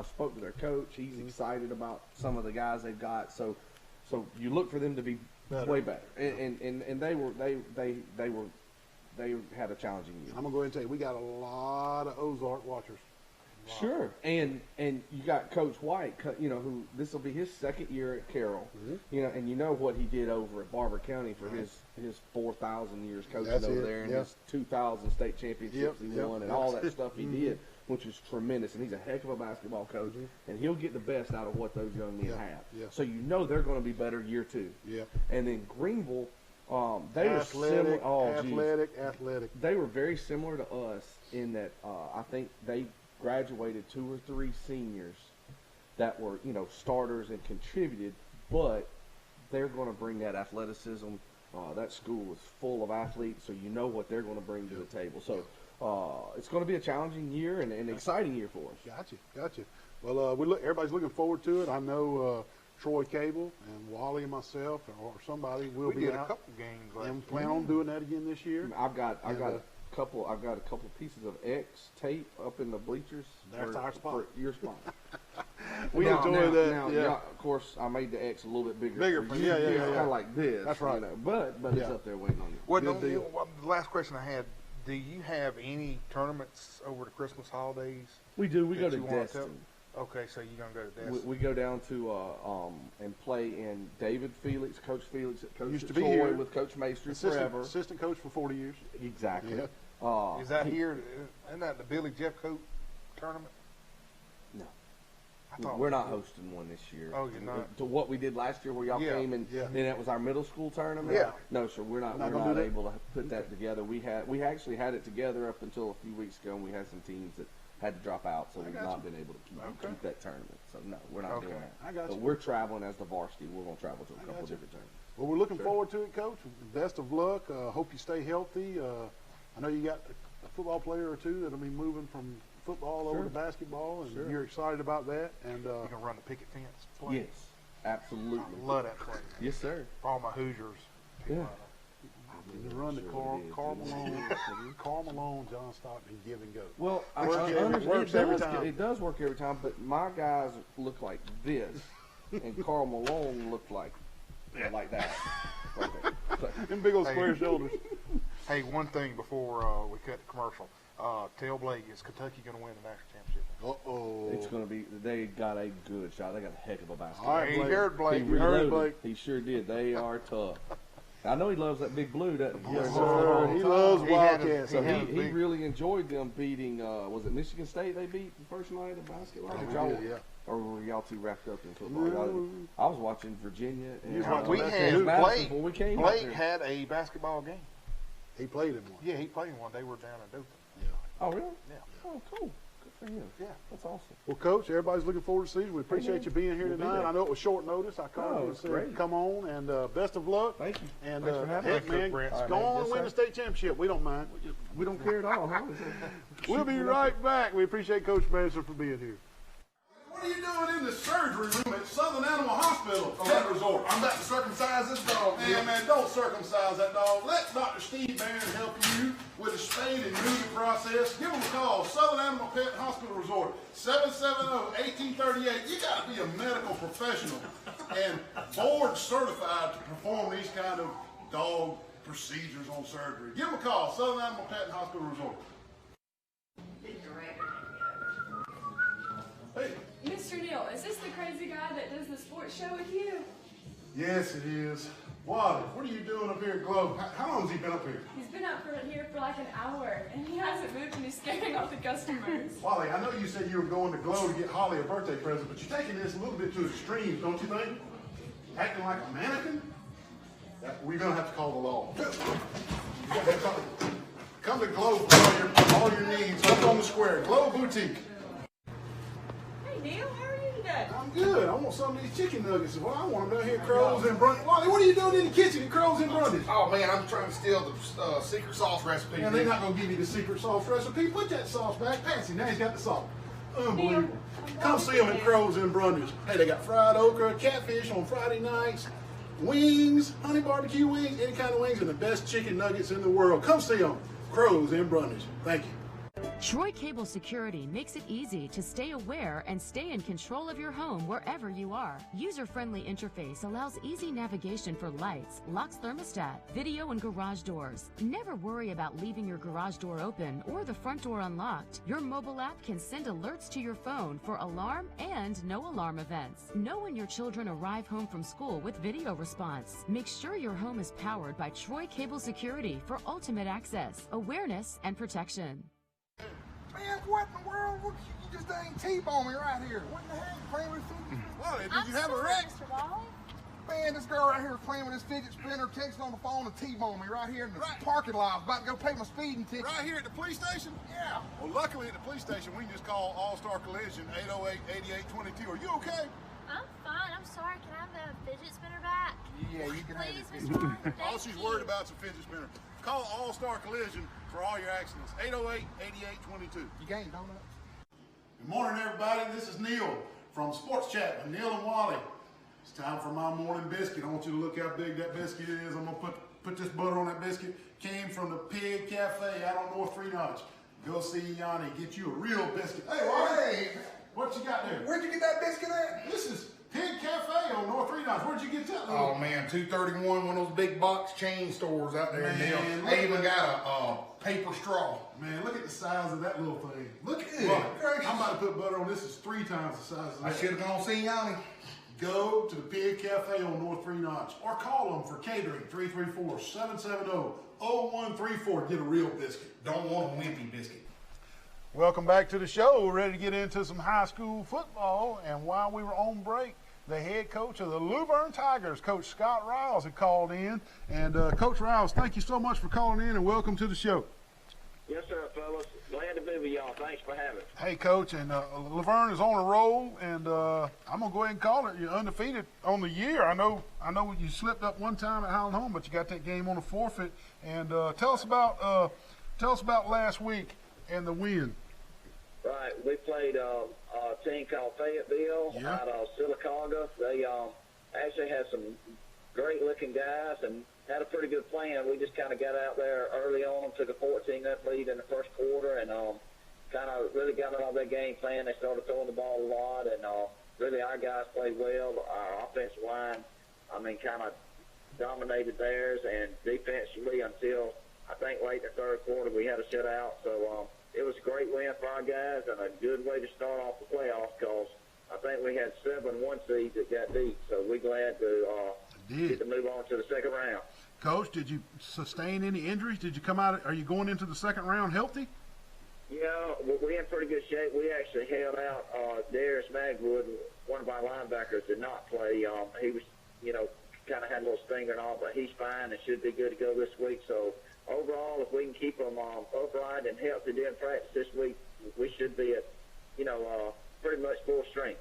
spoke to their coach. He's excited about some of the guys they've got. So you look for them to be Better. way better. And they had a challenging year. I'm gonna go ahead and tell you, we got a lot of Ozark watchers. Sure, and you got Coach White, who this will be his second year at Carroll, and you know what he did over at Barber County for his 4,000 years coaching That's over it, there, and yeah. his 2,000 state championships he won, and all that stuff he did, which is tremendous. And he's a heck of a basketball coach, and he'll get the best out of what those young men have. Yeah. So they're going to be better year 2. Yeah. And then Greenville, they were similar. Athletic. They were very similar to us in that I think they graduated 2 or 3 seniors that were, starters and contributed, but they're going to bring that athleticism. That school is full of athletes, so you know what they're going to bring to the table. So it's going to be a challenging year and an exciting year for us. Gotcha. Well, everybody's looking forward to it. I know Troy Cable and Wally and myself or somebody will We be did out. a couple games last And plan on doing that again this year. I've got a couple pieces of X tape up in the bleachers. That's our spot. For your spot. We Now, enjoy that. Now, yeah. of course, I made the X a little bit bigger. Bigger for for- you. yeah. It's kind of like this. That's right. But it's Yeah. up there waiting on you. Well, Good deal. the last question I had, do you have any tournaments over the Christmas holidays? We do. We go that to you wanna Destin. tell? Okay, so you're going to go to Destin. We go down to and play in David Felix, Coach Felix, Coach Used to at be Troy here. with Coach Maestri forever. Assistant coach for 40 years. Exactly. Yeah. Is that here? Isn't that the Billy Jeffcoat tournament? No. I thought We're not hosting one this year. Oh, you're not? To what we did last year, where y'all Yeah, came and yeah. then it was our middle school tournament. Yeah. No, sir, we're not Not gonna do that? able to put that together. We actually had it together up until a few weeks ago, and we had some teams that had to drop out, so we've got not you. been able to Okay. keep that tournament. So no, we're not doing Okay. that. I got But you. we're traveling as the varsity. We're going to travel to a couple got of you. different tournaments. Well, we're looking forward to it, Coach. Best of luck. Hope you stay healthy. I know you got a football player or two that'll be moving from football over Sure. to basketball, and Sure. you're excited about that. And You're going to run the picket fence play? Yes, absolutely. I love that play. Yes, sir. For all my Hoosiers. Yeah. you run the Sure it is. Carl Malone, John Stockton, give and go. Well, Works every time. It does work every time, but my guys look like this, and Carl Malone looked like that. Right there. So, Them big old square shoulders. Hey, one thing before we cut the commercial. Tell Blake, is Kentucky going to win the national championship? Uh-oh. it's going to be. They got a good shot. They got a heck of a basketball. All right, He Blake. heard Blake. He We heard reloaded. Blake. He sure did. They are tough. I know he loves that big blue, doesn't he? Yes, Wears it all sir. the He time. loves He had Wildcats. So He had he a big- really enjoyed them beating. Was it Michigan State? They beat the first night of basketball. Did y'all, Yeah. or were y'all too wrapped up in football? I was watching Virginia. And, was watching We That's had Madison Blake. before we came out Blake there. had a basketball game. He played in one. Yeah, he played one. They were down in Dothan. Oh really? Yeah. Oh cool. Good for him. Yeah. That's awesome. Well, Coach, everybody's looking forward to season. We appreciate you being here We'll be tonight. there. I know it was short notice. I called Oh, you and it's said, great. come on, and best of luck. Thank you. And Thanks for having heck, us, man, Brent. go All right, on man. and Yes, win the sir. state championship. We don't mind. We don't care at all, huh? We'll be right back. We appreciate Coach Manson for being here. What are you doing in the surgery room at Southern Animal Hospital Pet Resort? I'm about to circumcise this dog. Man, don't circumcise that dog. Let Dr. Steve Barron help you with the spade and neuter process. Give him a call. Southern Animal Pet Hospital Resort, 770-1838. You got to be a medical professional and board certified to perform these kind of dog procedures on surgery. Give him a call. Southern Animal Pet Hospital Resort. Hey. Mr. Neal, is this the crazy guy that does the sports show with you? Yes, it is. Wally, what are you doing up here at Globe? How long has he been up here? He's been up here for like an hour, and he hasn't moved, and he's scaring off the customers. Wally, I know you said you were going to Globe to get Holly a birthday present, but you're taking this a little bit to extremes, don't you think? Acting like a mannequin? We're going to have to call the law. Come to Globe for all your needs. Up on the square. Globe Boutique. Neil, how are you today? I'm good. I want some of these chicken nuggets. Well, I want them down here at Crows and Brundage. Wally, what are you doing in the kitchen at Crows and Brundage? Oh man, I'm trying to steal the secret sauce recipe. And they're not going to give you the secret sauce recipe. Put that sauce back. Patsy, now he's got the sauce. Unbelievable. Come see them at Crows and Brundage. Hey, they got fried okra, catfish on Friday nights, wings, honey barbecue wings, any kind of wings, and the best chicken nuggets in the world. Come see them. Crows and Brundage. Thank you. Troy Cable Security makes it easy to stay aware and stay in control of your home wherever you are. User-friendly interface allows easy navigation for lights, locks thermostat, video and garage doors. Never worry about leaving your garage door open or the front door unlocked. Your mobile app can send alerts to your phone for alarm and no alarm events. Know when your children arrive home from school with video response. Make sure your home is powered by Troy Cable Security for ultimate access, awareness, and protection. Man, what in the world? You just dang T-boned me right here. What in the heck? Playing with fidget spinner? Wally, did you have a wreck? Mr. Wally. Man, this girl right here playing with this fidget spinner, texting on the phone and T-boned me right here in the parking lot. I was about to go pay my speeding ticket. Right here at the police station? Yeah. Well, luckily at the police station, we can just call All-Star Collision 808-8822. Are you okay? I'm fine. I'm sorry. Can I have the fidget spinner back? Yeah, you can Please, have it. Mr. Wally. All Thank she's you. worried about is a fidget spinner. Call All-Star Collision for all your accidents. 808-8822. You gained donuts? Good morning, everybody. This is Neil from Sports Chat with Neil and Wally. It's time for my morning biscuit. I want you to look how big that biscuit is. I'm going to put this butter on that biscuit. Came from the Pig Cafe out on North 3 Notch. Go see Yanni. Get you a real biscuit. Hey, Wally. Hey, What you got there? where'd you get that biscuit at? This is Pig Cafe on North 3 Notch. Where'd you get that? Oh man, 231, one of those big box chain stores out there. Man, They even got a paper straw. Man, look at the size of that little thing. Look at it. Gracious. I'm about to put butter on this. Is 3 times the size of I that. should have gone see Yanni. Go to the Pig Cafe on North 3 Notch or call them for catering 334-770-0134. Get a real biscuit. Don't want a wimpy biscuit. Welcome back to the show. We're ready to get into some high school football. And while we were on break, the head coach of the Luverne Tigers, Coach Scott Riles, had called in. And Coach Riles, thank you so much for calling in and welcome to the show. Yes, sir, fellas. Glad to be with y'all. Thanks for having me. Hey, Coach, and Luverne is on a roll, and I'm going to go ahead and call it. You're undefeated on the year. I know you slipped up one time at Highland Home, but you got that game on a forfeit. And tell us about last week and the win. Right. We played a team called Fayetteville out of Sylacauga. They actually had some great-looking guys and had a pretty good plan. We just kind of got out there early on them, took a 14-0 lead in the first quarter, and kind of really got on their game plan. They started throwing the ball a lot, and really our guys played well. Our offensive line, kind of dominated theirs, and defensively until I think late in the third quarter we had a shutout. So it was a great win for our guys and a good way to start off the playoffs because I think we had 7 1 seeds that got deep. So we're glad to get to move on to the second round. Coach, did you sustain any injuries? Did you come out? Are you going into the second round healthy? Yeah, we're in pretty good shape. We actually held out Darius Magwood, one of our linebackers, did not play. He was, kind of had a little stinger and all, but he's fine and should be good to go this week. So overall, if we can keep them upright and healthy during practice this week, we should be at, pretty much full strength.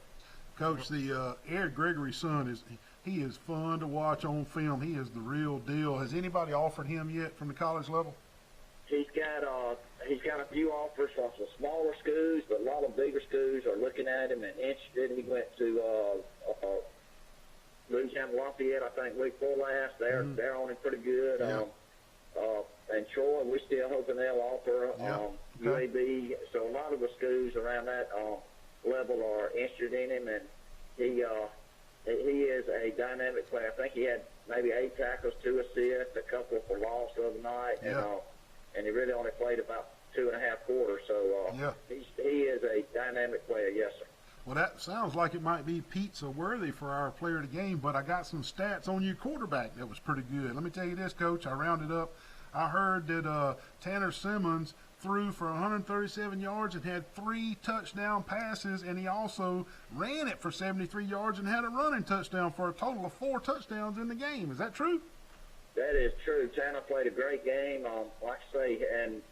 Coach, the Eric Gregory's son he is fun to watch on film. He is the real deal. Has anybody offered him yet from the college level? He's got a few offers from some smaller schools, but a lot of bigger schools are looking at him and interested. He went to Louisiana Lafayette, I think, week 4 last. They're on him pretty good. And Troy, we're still hoping they'll offer UAB. So a lot of the schools around that level are interested in him, and he is a dynamic player. I think he had maybe 8 tackles, 2 assists, a couple for loss the other night, and he really only played about 2.5 quarters. So he is a dynamic player, yes, sir. Well, that sounds like it might be pizza worthy for our player of the game, but I got some stats on your quarterback that was pretty good. Let me tell you this, Coach. I rounded up. I heard that Tanner Simmons threw for 137 yards and had 3 touchdown passes, and he also ran it for 73 yards and had a running touchdown for a total of 4 touchdowns in the game. Is that true? That is true. Tanner played a great game, like I say, and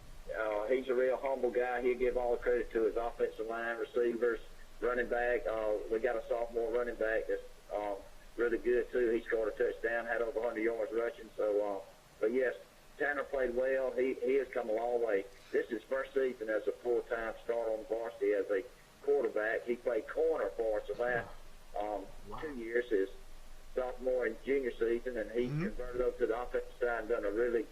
he's a real humble guy. He'll give all the credit to his offensive line, receivers, running back. We got a sophomore running back that's really good, too. He scored a touchdown, had over 100 yards rushing. So, but, yes, Tanner played well. He has come a long way. This is his first season as a full-time starter on the varsity as a quarterback. He played corner for us the last 2 years, his sophomore and junior season, and he converted over to the offensive side and done a really,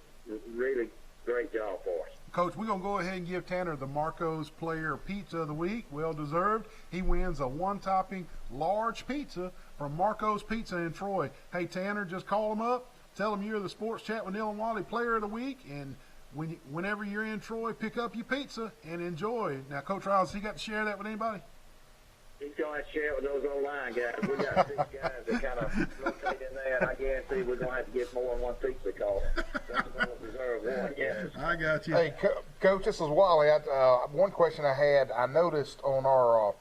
really great job for us. Coach, we're going to go ahead and give Tanner the Marco's Player Pizza of the Week. Well-deserved. He wins a 1-topping large pizza from Marco's Pizza in Troy. Hey, Tanner, just call him up. Tell him you're the Sports Chat with Neil and Wally Player of the Week, and whenever you're in Troy, pick up your pizza and enjoy. Now, Coach Riles, he got to share that with anybody? He's going to share it with those online guys. We got 6 guys that kind of rotate in there, and I guarantee we're going to have to get more than 1 pizza call. That's going to deserve one, yes. I got you. Hey, Coach, this is Wally. One question I had, I noticed on our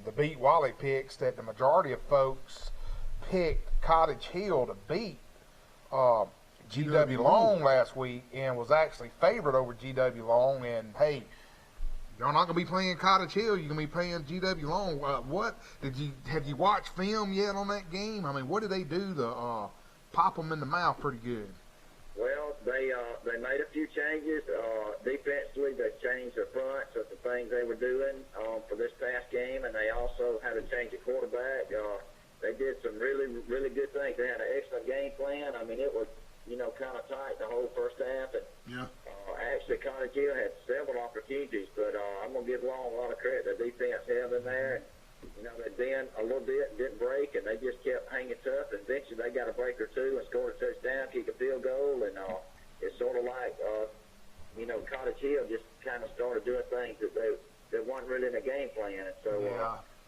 the Beat Wally picks that the majority of folks picked Cottage Hill to beat GW Long last week and was actually favored over GW Long. And, hey, you're not going to be playing Cottage Hill. You're going to be playing GW Long. Have you watched film yet on that game? I mean, what did they do to pop them in the mouth pretty good? Well, they made a few changes. Defensively, they changed their fronts of the things they were doing for this past game, and they also had to change the quarterback. They did some really, really good things. They had an excellent game plan. I mean, it was, kind of tight the whole first half. And actually, Cottage Hill had several opportunities, but I'm going to give Long a lot of credit. The defense held in there. And, they bent a little bit, didn't break, and they just kept hanging tough. And eventually, they got a break or two and scored a touchdown, kicked a field goal. And it's sort of like, Cottage Hill just kind of started doing things that weren't really in the game plan. And so,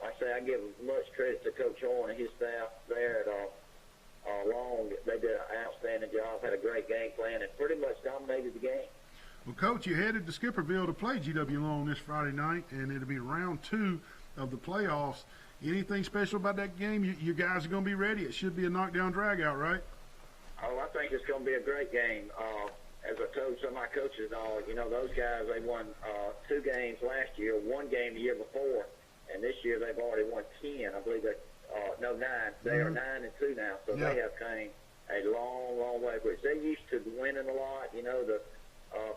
like I say, I give much credit to Coach Horn and his staff there at Long. They did an outstanding job, had a great game plan, and pretty much dominated the game. Well, Coach, you headed to Skipperville to play GW Long this Friday night, and it'll be round 2 of the playoffs. Anything special about that game? You guys are going to be ready. It should be a knockdown drag-out, right? Oh, I think it's going to be a great game. As I told some of my coaches, those guys, they won 2 games last year, 1 game the year before, and this year they've already won 10. I believe that 9. They are 9-2 now, so they have came a long, long way. Which they're used to winning a lot. The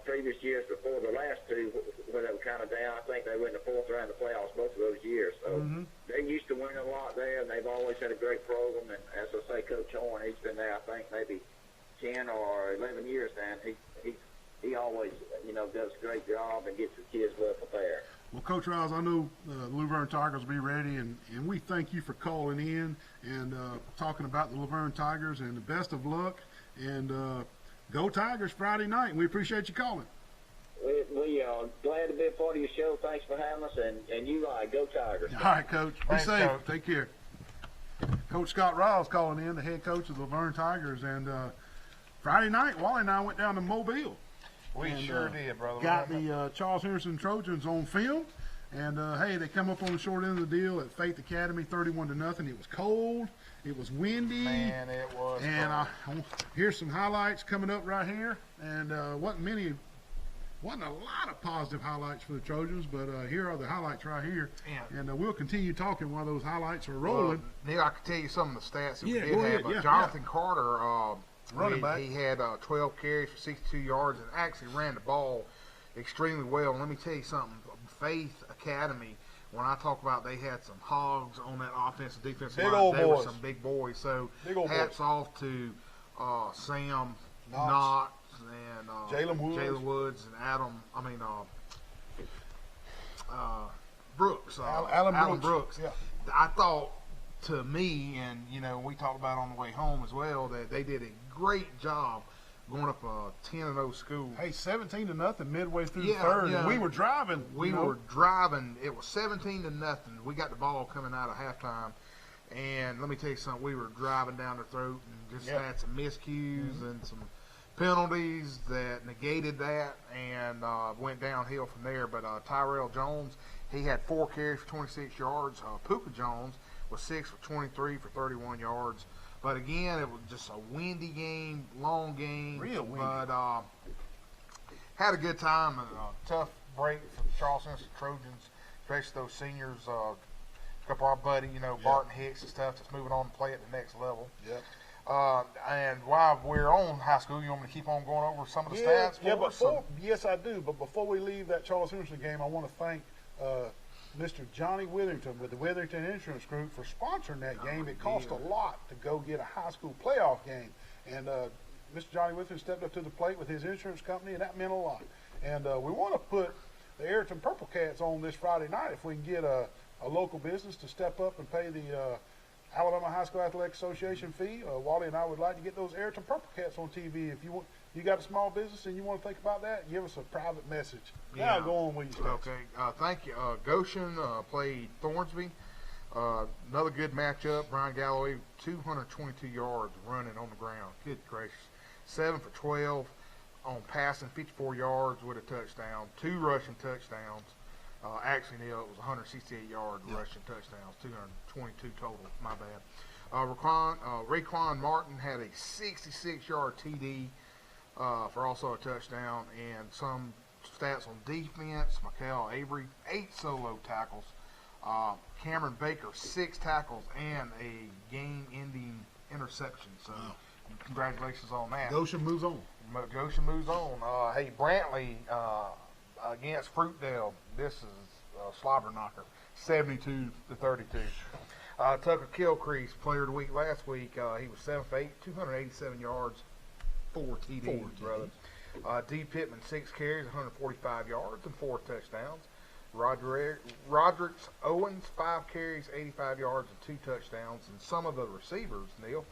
previous years before the last 2, where they were kind of down, I think they went in the 4th round of the playoffs both of those years. So they're used to winning a lot there, and they've always had a great program. And as I say, Coach Horn, he's been there, I think, maybe 10 or 11 years now. And he always, does a great job and gets the kids well prepared. Well, Coach Riles, I know the Luverne Tigers will be ready, and we thank you for calling in and talking about the Luverne Tigers, and the best of luck. And go Tigers Friday night, and we appreciate you calling. We are glad to be a part of your show. Thanks for having us, and you go Tigers. All right, Coach. Thanks, be safe. Coach. Take care. Coach Scott Riles calling in, the head coach of the Luverne Tigers. And Friday night, Wally and I went down to Mobile. We sure did, brother. Got the Charles Henderson Trojans on film. And, hey, they come up on the short end of the deal at Faith Academy, 31-0. It was cold. It was windy. Man, it was. And here's some highlights coming up right here. And wasn't a lot of positive highlights for the Trojans, but here are the highlights right here. Yeah. And we'll continue talking while those highlights are rolling. Neil, I can tell you some of the stats that we did go have. ahead. Jonathan Carter, running back. he had 12 carries for 62 yards and actually ran the ball extremely well. And let me tell you something, Faith Academy, when I talk about they had some hogs on that offensive defensive Big line, old they were boys. some big boys. So boys. hats off to Sam Knox and Jalen Woods and Brooks. Alan Brooks. Yeah. I thought, to me, and we talked about on the way home as well, that they did a great job going up a 10-0 school. Hey, 17-0 midway through the third. And we were driving. We were driving. It was 17-0. We got the ball coming out of halftime, and let me tell you something. We were driving down the throat and just had some miscues and some penalties that negated that, and went downhill from there. But Tyrell Jones, he had 4 carries for 26 yards. Puka Jones was 6 for 23 for 31 yards. But again, it was just a windy game, long game. Real windy. But had a good time. And a tough break for the Charleston Trojans, especially those seniors. A couple of our buddy, Barton Hicks and stuff, that's moving on to play at the next level. Yeah. And while we're on high school, you want me to keep on going over some of the stats? Yes, I do. But before we leave that Charles Henderson game, I want to thank Mr. Johnny Witherington with the Witherington Insurance Group for sponsoring that game. It cost a lot to go get a high school playoff game. And Mr. Johnny Witherington stepped up to the plate with his insurance company, and that meant a lot. And we want to put the Ayrton Purple Cats on this Friday night if we can get a local business to step up and pay the Alabama High School Athletic Association fee. Wally and I would like to get those Ayrton Purple Cats on TV. If you got a small business and you want to think about that, give us a private message. Now go on with your stats. Okay, thank you. Goshen played Thornsby. Another good matchup. Brian Galloway, 222 yards running on the ground. Good gracious. 7 for 12 on passing, 54 yards with a touchdown. 2 rushing touchdowns. Actually, Neil, it was 168 yard rushing touchdowns, 222 total. My bad. Raekwon Martin had a 66-yard TD for also a touchdown, and some stats on defense. Michael Avery, 8 solo tackles. Cameron Baker, 6 tackles and a game-ending interception. So, congratulations on that. Goshen moves on. Goshen moves on. Hey, Brantley against Fruitdale. This is a slobber knocker, 72-32. Tucker Kilcrease, player of the week last week. He was 7 for 8, 287 yards, 4 TDs, brother. D. Pittman, 6 carries, 145 yards, and 4 touchdowns. Roderick Owens, 5 carries, 85 yards, and 2 touchdowns. And some of the receivers, Neil,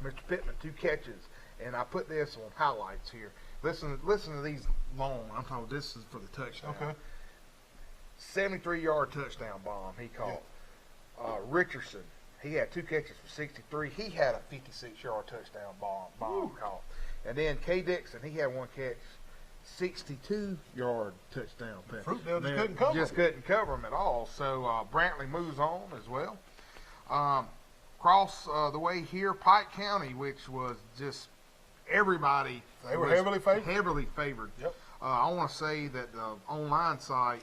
Mr. Pittman, 2 catches. And I put this on highlights here. Listen to these long. I'm talking. This is for the touchdown. Okay. 73-yard touchdown bomb he caught. Richardson, he had 2 catches for 63. He had a 56-yard touchdown bomb caught. And then K. Dixon, he had 1 catch, 62-yard touchdown pass. Fruitdale just couldn't cover him at all. So Brantley moves on as well. Across the way here, Pike County, which was just everybody. They were heavily favored. Heavily favored. Yep. I want to say that the online site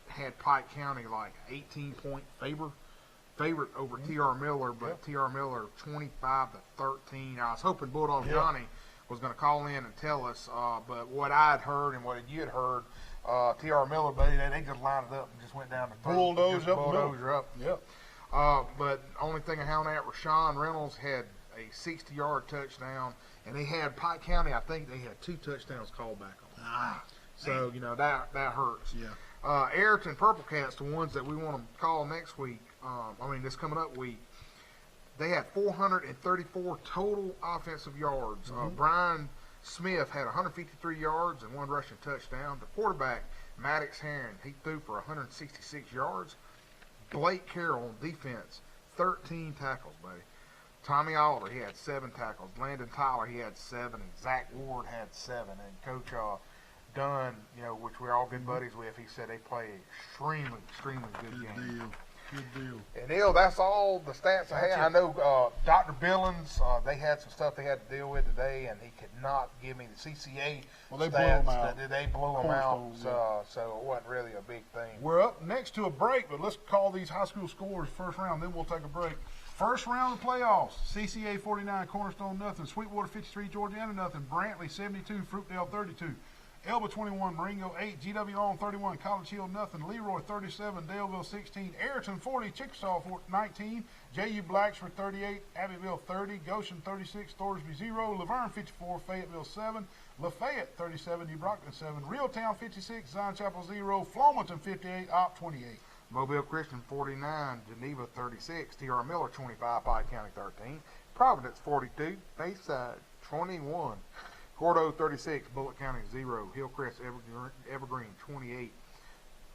had Pike County like 18-point favorite over T.R. Miller, but T.R. Miller 25-13. I was hoping Bulldog Johnny was going to call in and tell us, but what I had heard and what you had heard, T.R. Miller, buddy, they just lined it up and just went down the bulldozer up. Yep. But only thing I found out, Rashawn Reynolds had a 60-yard touchdown, and they had Pike County. I think they had 2 touchdowns called back on. So that hurts. Yeah. Ayrton Purple Cats, the ones that we want to call next week. This coming up week. They had 434 total offensive yards. Brian Smith had 153 yards and 1 rushing touchdown. The quarterback, Maddox Herron, he threw for 166 yards. Blake Carroll on defense, 13 tackles, buddy. Tommy Alder, he had 7 tackles. Landon Tyler, he had 7. And Zach Ward had 7. And Coach Dunn, which we're all good buddies with, he said they play extremely, extremely good game. Good deal. And Neil, that's all the stats I had. I know Dr. Billings, they had some stuff they had to deal with today, and he could not give me the CCA stats. They blew them out. So it wasn't really a big thing. We're up next to a break, but let's call these high school scores first round, then we'll take a break. First round of playoffs, CCA 49, Cornerstone nothing, Sweetwater 53, Georgiana nothing, Brantley 72, Fruitdale 32. Elba 21, Marengo 8, GW on 31, College Hill nothing, Leroy 37, Daleville 16, Ayrton 40, Chickasaw 19, JU Blacksford 38, Abbeville 30, Goshen 36, Thorsby 0, Laverne 54, Fayetteville 7, Lafayette 37, New Brockton 7, Reeltown 56, Zion Chapel 0, Flomaton 58, Op 28. Mobile Christian 49, Geneva 36, TR Miller 25, Pike County 13, Providence 42, Bayside 21, Gordo 36, Bullitt County 0, Hillcrest Evergreen 28,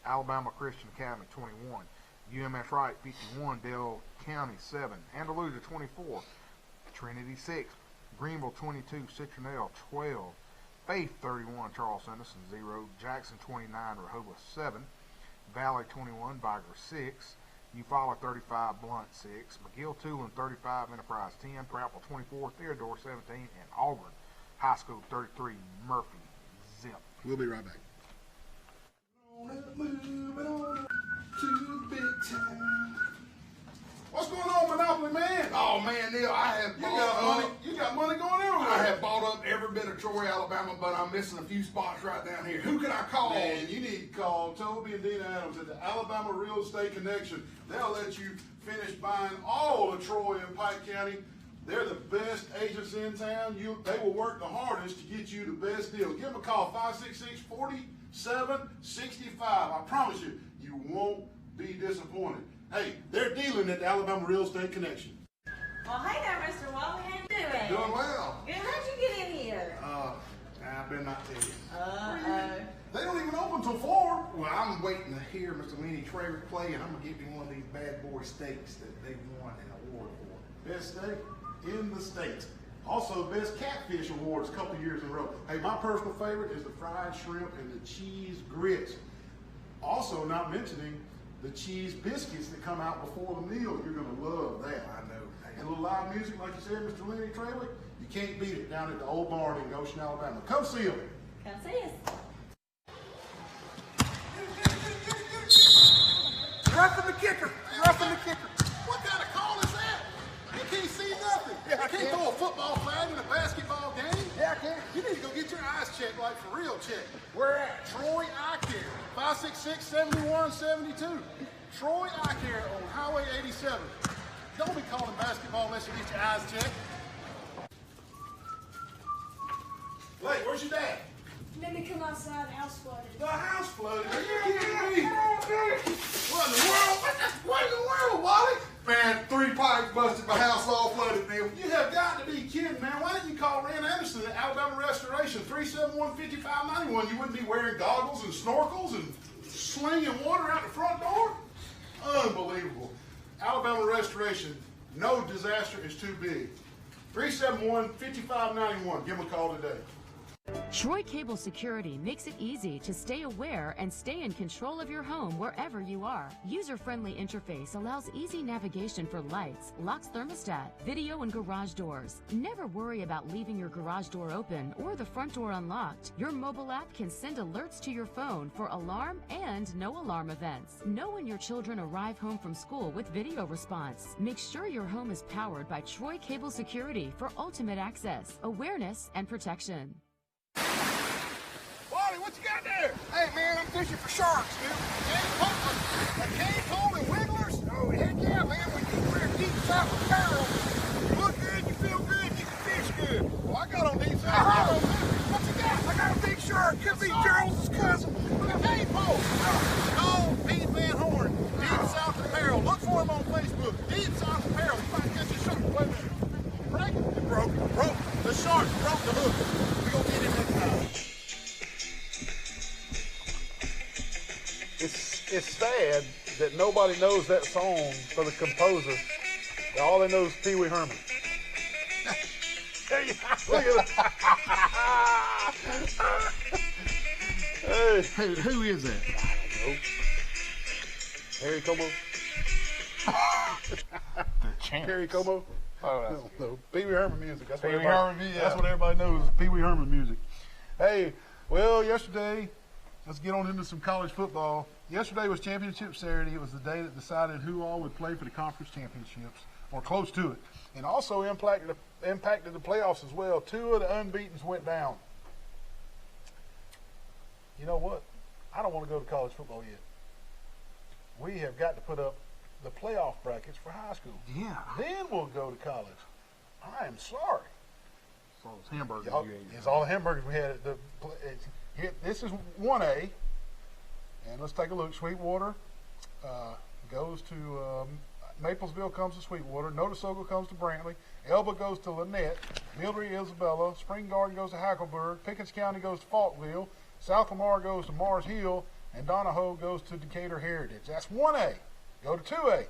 Alabama Christian Academy 21, UMS Wright 51, Dale County 7, Andalusia 24, Trinity 6, Greenville 22, Citronelle 12, Faith 31, Charles Anderson 0, Jackson 29, Rehoboth 7, Valley 21, Viger 6, Eufaula 35, Blunt 6, McGill Tulin 35, Enterprise 10, Prattville 24, Theodore 17, and Auburn High School 33, Murphy zip. We'll be right back. Moving on up to the big time. What's going on, Monopoly man? Oh man, Neil, You got money going everywhere. I have bought up every bit of Troy, Alabama, but I'm missing a few spots right down here. Who can I call? Man, you need to call Toby and Dina Adams at the Alabama Real Estate Connection. They'll let you finish buying all of Troy and Pike County. They're the best agents in town. They will work the hardest to get you the best deal. Give them a call, 566-4765. I promise you, you won't be disappointed. Hey, they're dealing at the Alabama Real Estate Connection. Well, hey there, Mr. Wally. How you doing? Doing well. Good. How'd you get in here? I better not tell you. They don't even open till 4. Well, I'm waiting to hear Mr. Lenny Traver play, and I'm going to give him one of these bad boy steaks that they won an award for. Best steak in the state. Also, best catfish awards a couple years in a row. Hey, my personal favorite is the fried shrimp and the cheese grits. Also, not mentioning the cheese biscuits that come out before the meal. You're going to love that. I know. And a little live music, like you said, Mr. Lenny Traver, you can't beat it down at the old barn in Goshen, Alabama. Come see them. Come see us. Roughing the kicker. Roughing the kicker. What kind of call is that? You can't see nothing. Yeah, I can't throw a football flag in a basketball game. Yeah, I can. You need to go get your eyes checked, like for real check. Where at? Troy Eye Care, 566-7172. Troy Eye Care on Highway 87. Don't be calling basketball unless you get your eyes checked. Blake, where's your dad? Let me come outside, house flooded. The house flooded? Are you kidding me? What in the world? What in the world, Wally? Man, 3 pipes busted, my house all flooded, Neil. You have got to be kidding, man. Why didn't you call Rand Anderson at Alabama Restoration, 371-5591? You wouldn't be wearing goggles and snorkels and slinging water out the front door? Unbelievable. Alabama Restoration, no disaster is too big. 371-5591. Give them a call today. Troy Cable Security makes it easy to stay aware and stay in control of your home wherever you are. User-friendly interface allows easy navigation for lights, locks thermostat, video and garage doors. Never worry about leaving your garage door open or the front door unlocked. Your mobile app can send alerts to your phone for alarm and no alarm events. Know when your children arrive home from school with video response. Make sure your home is powered by Troy Cable Security for ultimate access, awareness, and protection. Wally, what you got there? Hey, man, I'm fishing for sharks, dude. Cane pole and wigglers? Oh, heck yeah, man. When you wear deep south apparel, You look good, you feel good, you can fish good. Well, I got on these What you got? I got a big shark. Could be Charles's cousin. Look at cane pole. No, Pete Van Horn, Deep South Apparel. Look for him on Facebook. Deep South Apparel. You might catch a shark. Wait a minute. Break it. It broke. The shark broke the hook. We're going to get him next time. It's sad that nobody knows that song for the composer. All they know is Pee Wee Herman. Look at it. Hey, who is that? I don't know. Harry Como? The champ. Harry Como? Oh, No, Pee Wee Herman music. That's what Pee Wee everybody- Herman music, That's yeah. what everybody knows is Pee Wee Herman music. Hey, well, yesterday, let's get on into some college football. Yesterday was championship Saturday. It was the day that decided who all would play for the conference championships, or close to it. And also impacted the playoffs as well. 2 of the unbeatens went down. you know what? I don't want to go to college football yet. We have got to put up the playoff brackets for high school. Yeah. Then we'll go to college. I am sorry. So it's hamburgers. It's all the hamburgers we had at the. This is 1A, and let's take a look. Sweetwater goes to Maplesville, comes to Sweetwater. Notasoga comes to Brantley. Elba goes to Lynette. Mildred, Isabella. Spring Garden goes to Hackleburg. Pickens County goes to Faultville. South Lamar goes to Mars Hill, and Donahoe goes to Decatur Heritage. That's 1A. Go to 2A.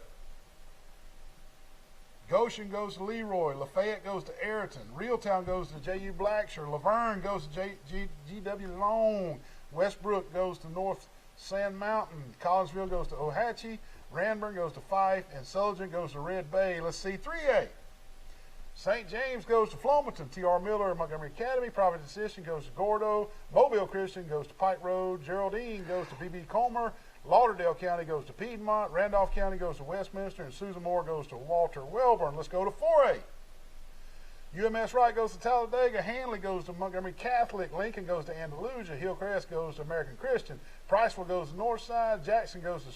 Goshen goes to Leroy. Lafayette goes to Ayrton. Reeltown goes to J.U. Blacksher. Laverne goes to G.W. Long. Westbrook goes to North Sand Mountain. Collinsville goes to Ohatchee. Ranburn goes to Fife. And Sullivan goes to Red Bay. Let's see 3A. St. James goes to Flomaton. T.R. Miller at Montgomery Academy. Providence Christian goes to Gordo. Mobile Christian goes to Pike Road. Geraldine goes to P.B. Comer. Lauderdale County goes to Piedmont. Randolph County goes to Westminster. And Susan Moore goes to Walter Welborn. Let's go to 4A. UMS Wright goes to Talladega. Hanley goes to Montgomery Catholic. Lincoln goes to Andalusia. Hillcrest goes to American Christian. Priceville goes to Northside. Jackson goes to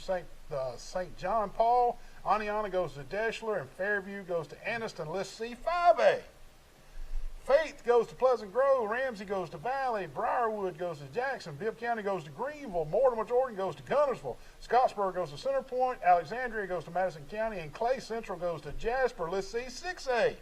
St. John Paul. Aniana goes to Deschler. And Fairview goes to Anniston. Let's see 5A. Faith goes to Pleasant Grove. Ramsey goes to Valley. Briarwood goes to Jackson. Bibb County goes to Greenville. Mortimer Jordan goes to Gunnersville. Scottsburg goes to Center Point. Alexandria goes to Madison County. And Clay Central goes to Jasper. Let's see 6A.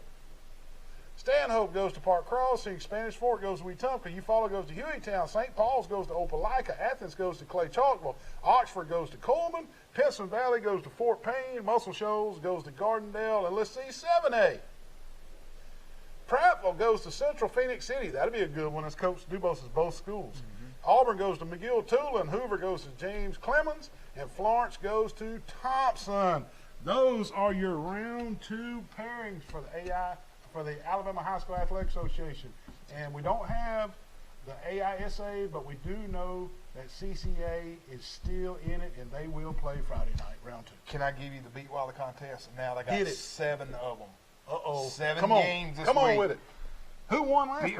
Stanhope goes to Park Crossing. Spanish Fork goes to Wetumpka. Eufaula goes to Hueytown. St. Paul's goes to Opelika. Athens goes to Clay Chalkville. Oxford goes to Coleman. Pinson Valley goes to Fort Payne. Muscle Shoals goes to Gardendale. And let's see 7A. Prattville goes to Central Phoenix City. That'll be a good one as Coach Dubose is both schools. Auburn goes to McGill-Tulane. Hoover goes to James Clemens. And Florence goes to Thompson. Those are your round 2 pairings for the Alabama High School Athletic Association. And we don't have the AISA, but we do know that CCA is still in it, and they will play Friday night, round 2. Can I give you the Beat Wiley contest? Now they got 7 of them. Uh-oh. 7 games this week. Come on with it. Who won last week?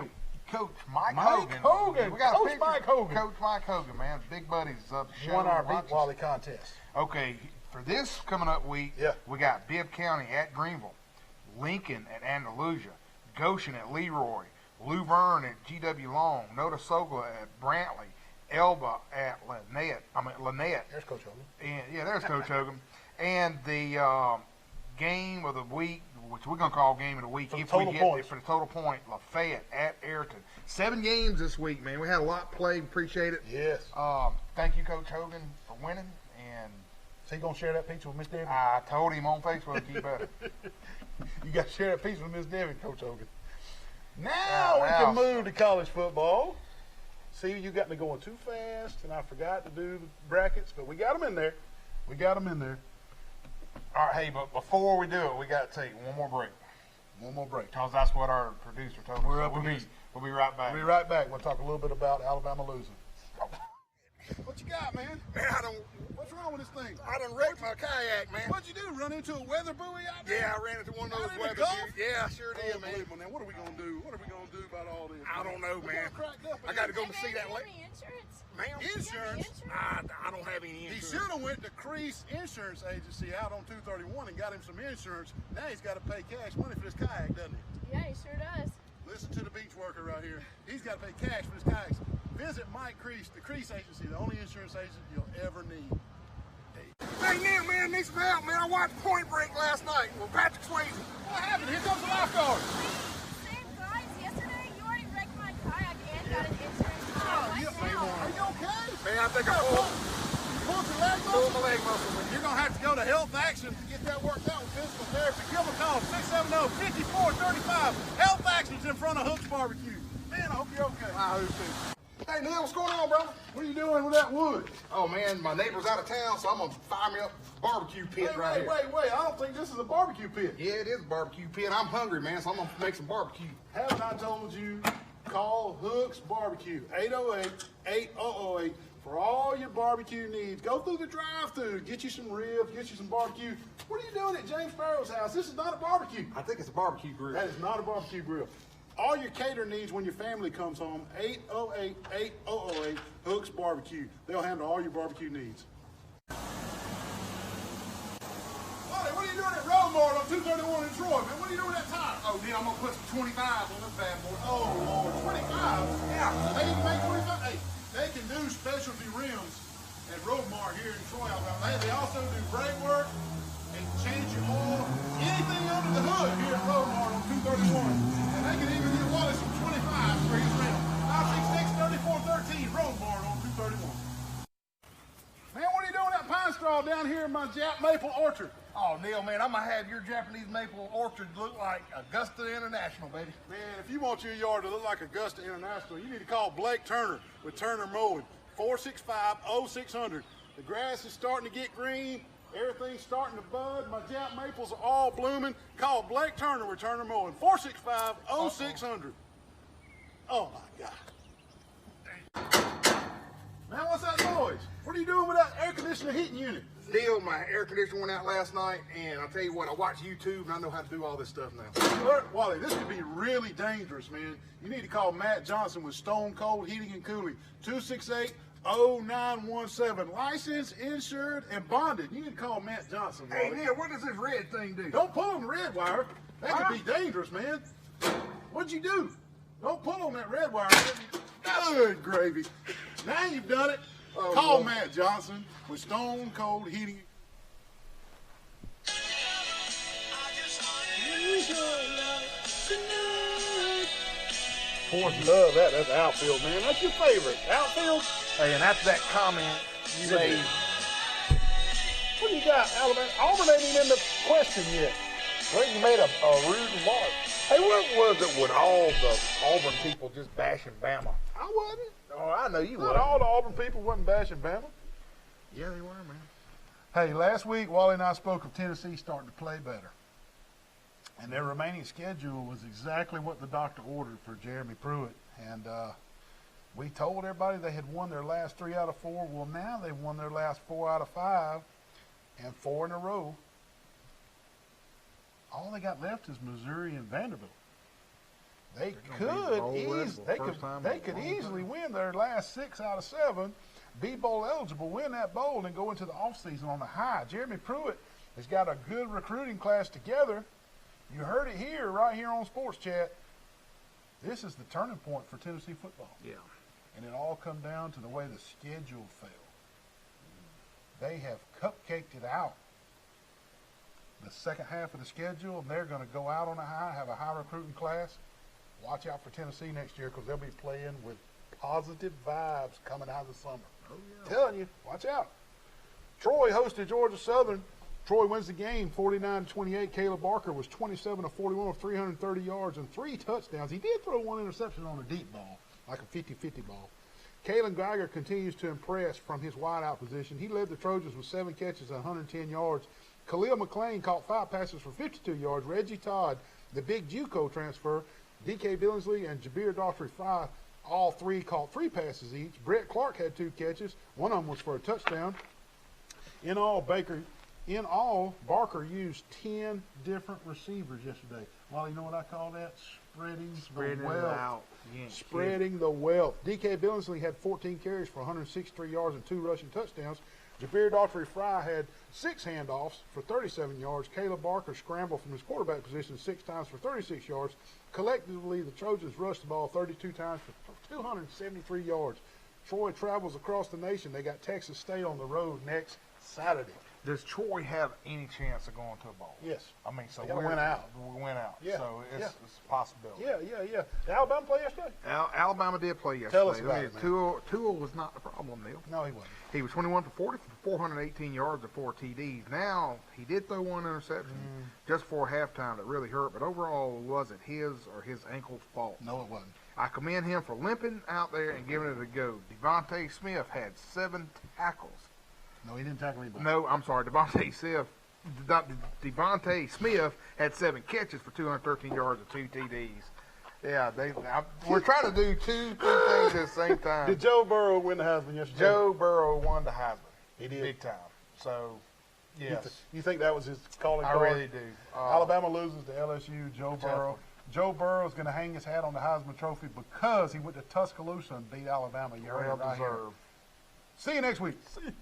Coach Mike Hogan. We got Coach Mike Hogan. Coach Mike Hogan, man. Big buddies up the show. Won our Beat Wiley contest. Okay, for this coming up week, we got Bibb County at Greenville, Lincoln at Andalusia, Goshen at Leroy, Luverne at G.W. Long, Notasoga at Brantley, Elba at Lynette. There's Coach Hogan. And, there's Coach Hogan. And the game of the week, which we're going to call game of the week, if we get it for the total point, Lafayette at Ayrton. 7 games this week, man. We had a lot played. Appreciate it. Yes. Thank you, Coach Hogan, for winning. And is he going to share that pizza with Miss Debbie? I told him on Facebook, you better. You got to share that pizza with Miss Debbie, Coach Hogan. Now we can move to college football. See, you got me going too fast, and I forgot to do the brackets, but we got them in there. All right, hey, but before we do it, we got to take one more break. Because that's what our producer told us. We'll be right back. We'll be right back. We'll talk a little bit about Alabama losing. What you got, man? What's wrong with this thing? I done wrecked my kayak, man. What'd you do? Run into a weather buoy out there? Yeah, I ran into one of those weather buoys. Yeah, I sure did, man. Now, what are we going to do? What are we going to do about all this? I don't know, man. I got to go see that lake. Ma'am? Insurance? I don't have any insurance. He should have went to Crease Insurance Agency out on 231 and got him some insurance. Now he's got to pay cash money for this kayak, doesn't he? Yeah, he sure does. Listen to the beach worker right here. He's got to pay cash for his kayaks. Visit Mike Crease, the Crease Agency, the only insurance agent you'll ever need. Hey, Neil, man, need some help, man. I watched Point Break last night with Patrick Swayze. What happened? Here comes the lifeguard. Same guys, yesterday you already wrecked my kayak and got an insurance. Are you okay? Man, I think I pulled my leg muscle. You're going to have to go to Health Action to get that worked out with physical therapy. Give them a call, 670-5435. Health Action's in front of Hook's Barbecue. Man, I hope you're okay. I hope so. Hey, Neil, what's going on, brother? What are you doing with that wood? Oh, man, my neighbor's out of town, so I'm going to fire me up a barbecue pit right here. Wait. I don't think this is a barbecue pit. Yeah, it is a barbecue pit. I'm hungry, man, so I'm going to make some barbecue. Haven't I told you, call Hook's Barbecue, 808-8008, for all your barbecue needs. Go through the drive-thru, get you some ribs, get you some barbecue. What are you doing at James Sparrow's house? This is not a barbecue. I think it's a barbecue grill. That is not a barbecue grill. All your catering needs when your family comes home, 808-8008 Hooks Barbecue. They'll handle all your barbecue needs. Wally, what are you doing at Roadmart on 231 in Troy, man? What are you doing at that tire? Oh, Neil, I'm going to put some 25 on this bad boy. Oh, Lord, 25? Yeah. They can make 25? Hey, they can do specialty rims at Roadmart here in Troy, Alabama. They also do brake work and change your oil, anything under the hood here at Roadmart on 231. And they can even get Wally some 25 for his rim. 566-3413, Roadmart on 231. Man, what are you doing that pine straw down here in my Jap maple orchard? Oh, Neil, man, I'm going to have your Japanese maple orchard look like Augusta International, baby. Man, if you want your yard to look like Augusta International, you need to call Blake Turner with Turner Mowing, 465-0600. The grass is starting to get green. Everything's starting to bud. My Jap maples are all blooming. Call Blake Turner with Turner Mowing, 465-0600. Oh, my God. Man, what's that noise? What are you doing with that air conditioner heating unit? Neil, my air conditioner went out last night, and I'll tell you what, I watch YouTube, and I know how to do all this stuff now. Look, Wally, this could be really dangerous, man. You need to call Matt Johnson with Stone Cold Heating and Cooling, 268-0917. Licensed, insured, and bonded. You need to call Matt Johnson, Wally. Hey, Neil, what does this red thing do? Don't pull on the red wire. That could be dangerous, man. What'd you do? Don't pull on that red wire. Good gravy. Now you've done it. Oh, call Lord. Matt Johnson with Stone Cold Heating. Boys love that. That's outfield, man. That's your favorite. Outfield. Hey, and after that comment, you made. What do you got, Alabama? Auburn ain't even in the question yet. Well, you made a rude remark. Hey, what was it with all the Auburn people just bashing Bama? I wasn't. Oh, I know you Not were. all the Auburn people wasn't bashing Bama. Yeah, they were, man. Hey, last week, Wally and I spoke of Tennessee starting to play better. And their remaining schedule was exactly what the doctor ordered for Jeremy Pruitt. And we told everybody they had won their last 3 out of 4. Well, now they've won their last 4 out of 5 and 4 in a row. All they got left is Missouri and Vanderbilt. They could easily win their last 6 out of 7, be bowl eligible, win that bowl, and go into the offseason on the high. Jeremy Pruitt has got a good recruiting class together. You heard it here, right here on Sports Chat. This is the turning point for Tennessee football. Yeah. And it all come down to the way the schedule fell. They have cupcaked it out. The second half of the schedule, and they're going to go out on a high, have a high recruiting class. Watch out for Tennessee next year because they'll be playing with positive vibes coming out of the summer. Oh, yeah. Telling you, watch out. Troy hosted Georgia Southern. Troy wins the game 49-28. Caleb Barker was 27 of 41 with 330 yards and 3 touchdowns. He did throw 1 interception on a deep ball, like a 50-50 ball. Kalen Geiger continues to impress from his wideout position. He led the Trojans with 7 catches and 110 yards. Khalil McClain caught 5 passes for 52 yards. Reggie Todd, the big JUCO transfer, D.K. Billingsley, and Jabir Daughtry-Fry, all 3 caught 3 passes each. Brett Clark had 2 catches. One of them was for a touchdown. In all, Barker used 10 different receivers yesterday. Well, you know what I call that? Spreading the wealth. Spreading the wealth. D.K. Billingsley had 14 carries for 163 yards and 2 rushing touchdowns. Jabir Daughtry-Fry had 6 handoffs for 37 yards. Caleb Barker scrambled from his quarterback position 6 times for 36 yards. Collectively, the Trojans rushed the ball 32 times for 273 yards. Troy travels across the nation. They got Texas State on the road next Saturday. Does Troy have any chance of going to a bowl? Yes. I mean, so we went out. We went out. Yeah. So it's a possibility. Yeah. Did Alabama play yesterday? Alabama did play yesterday. Tell us about it, man. Tua was not the problem, Neil. No, he wasn't. He was 21 for 40 for 418 yards and 4 TDs. Now, he did throw 1 interception just before halftime that really hurt, but overall it wasn't his or his ankle's fault. No, it wasn't. I commend him for limping out there and giving it a go. Devontae Smith had 7 tackles. No, he didn't tackle anybody. No, I'm sorry. Devontae Smith had 7 catches for 213 yards and 2 TDs. Yeah, we're trying to do two things at the same time. Did Joe Burrow win the Heisman yesterday? Joe Burrow won the Heisman. He did. Big time. So, yes. You think that was his calling I card? really do. Alabama loses to LSU. Joe Burrow Joe Burrow is going to hang his hat on the Heisman Trophy because he went to Tuscaloosa and beat Alabama. You heard it right here. Well deserved. See you next week. See you.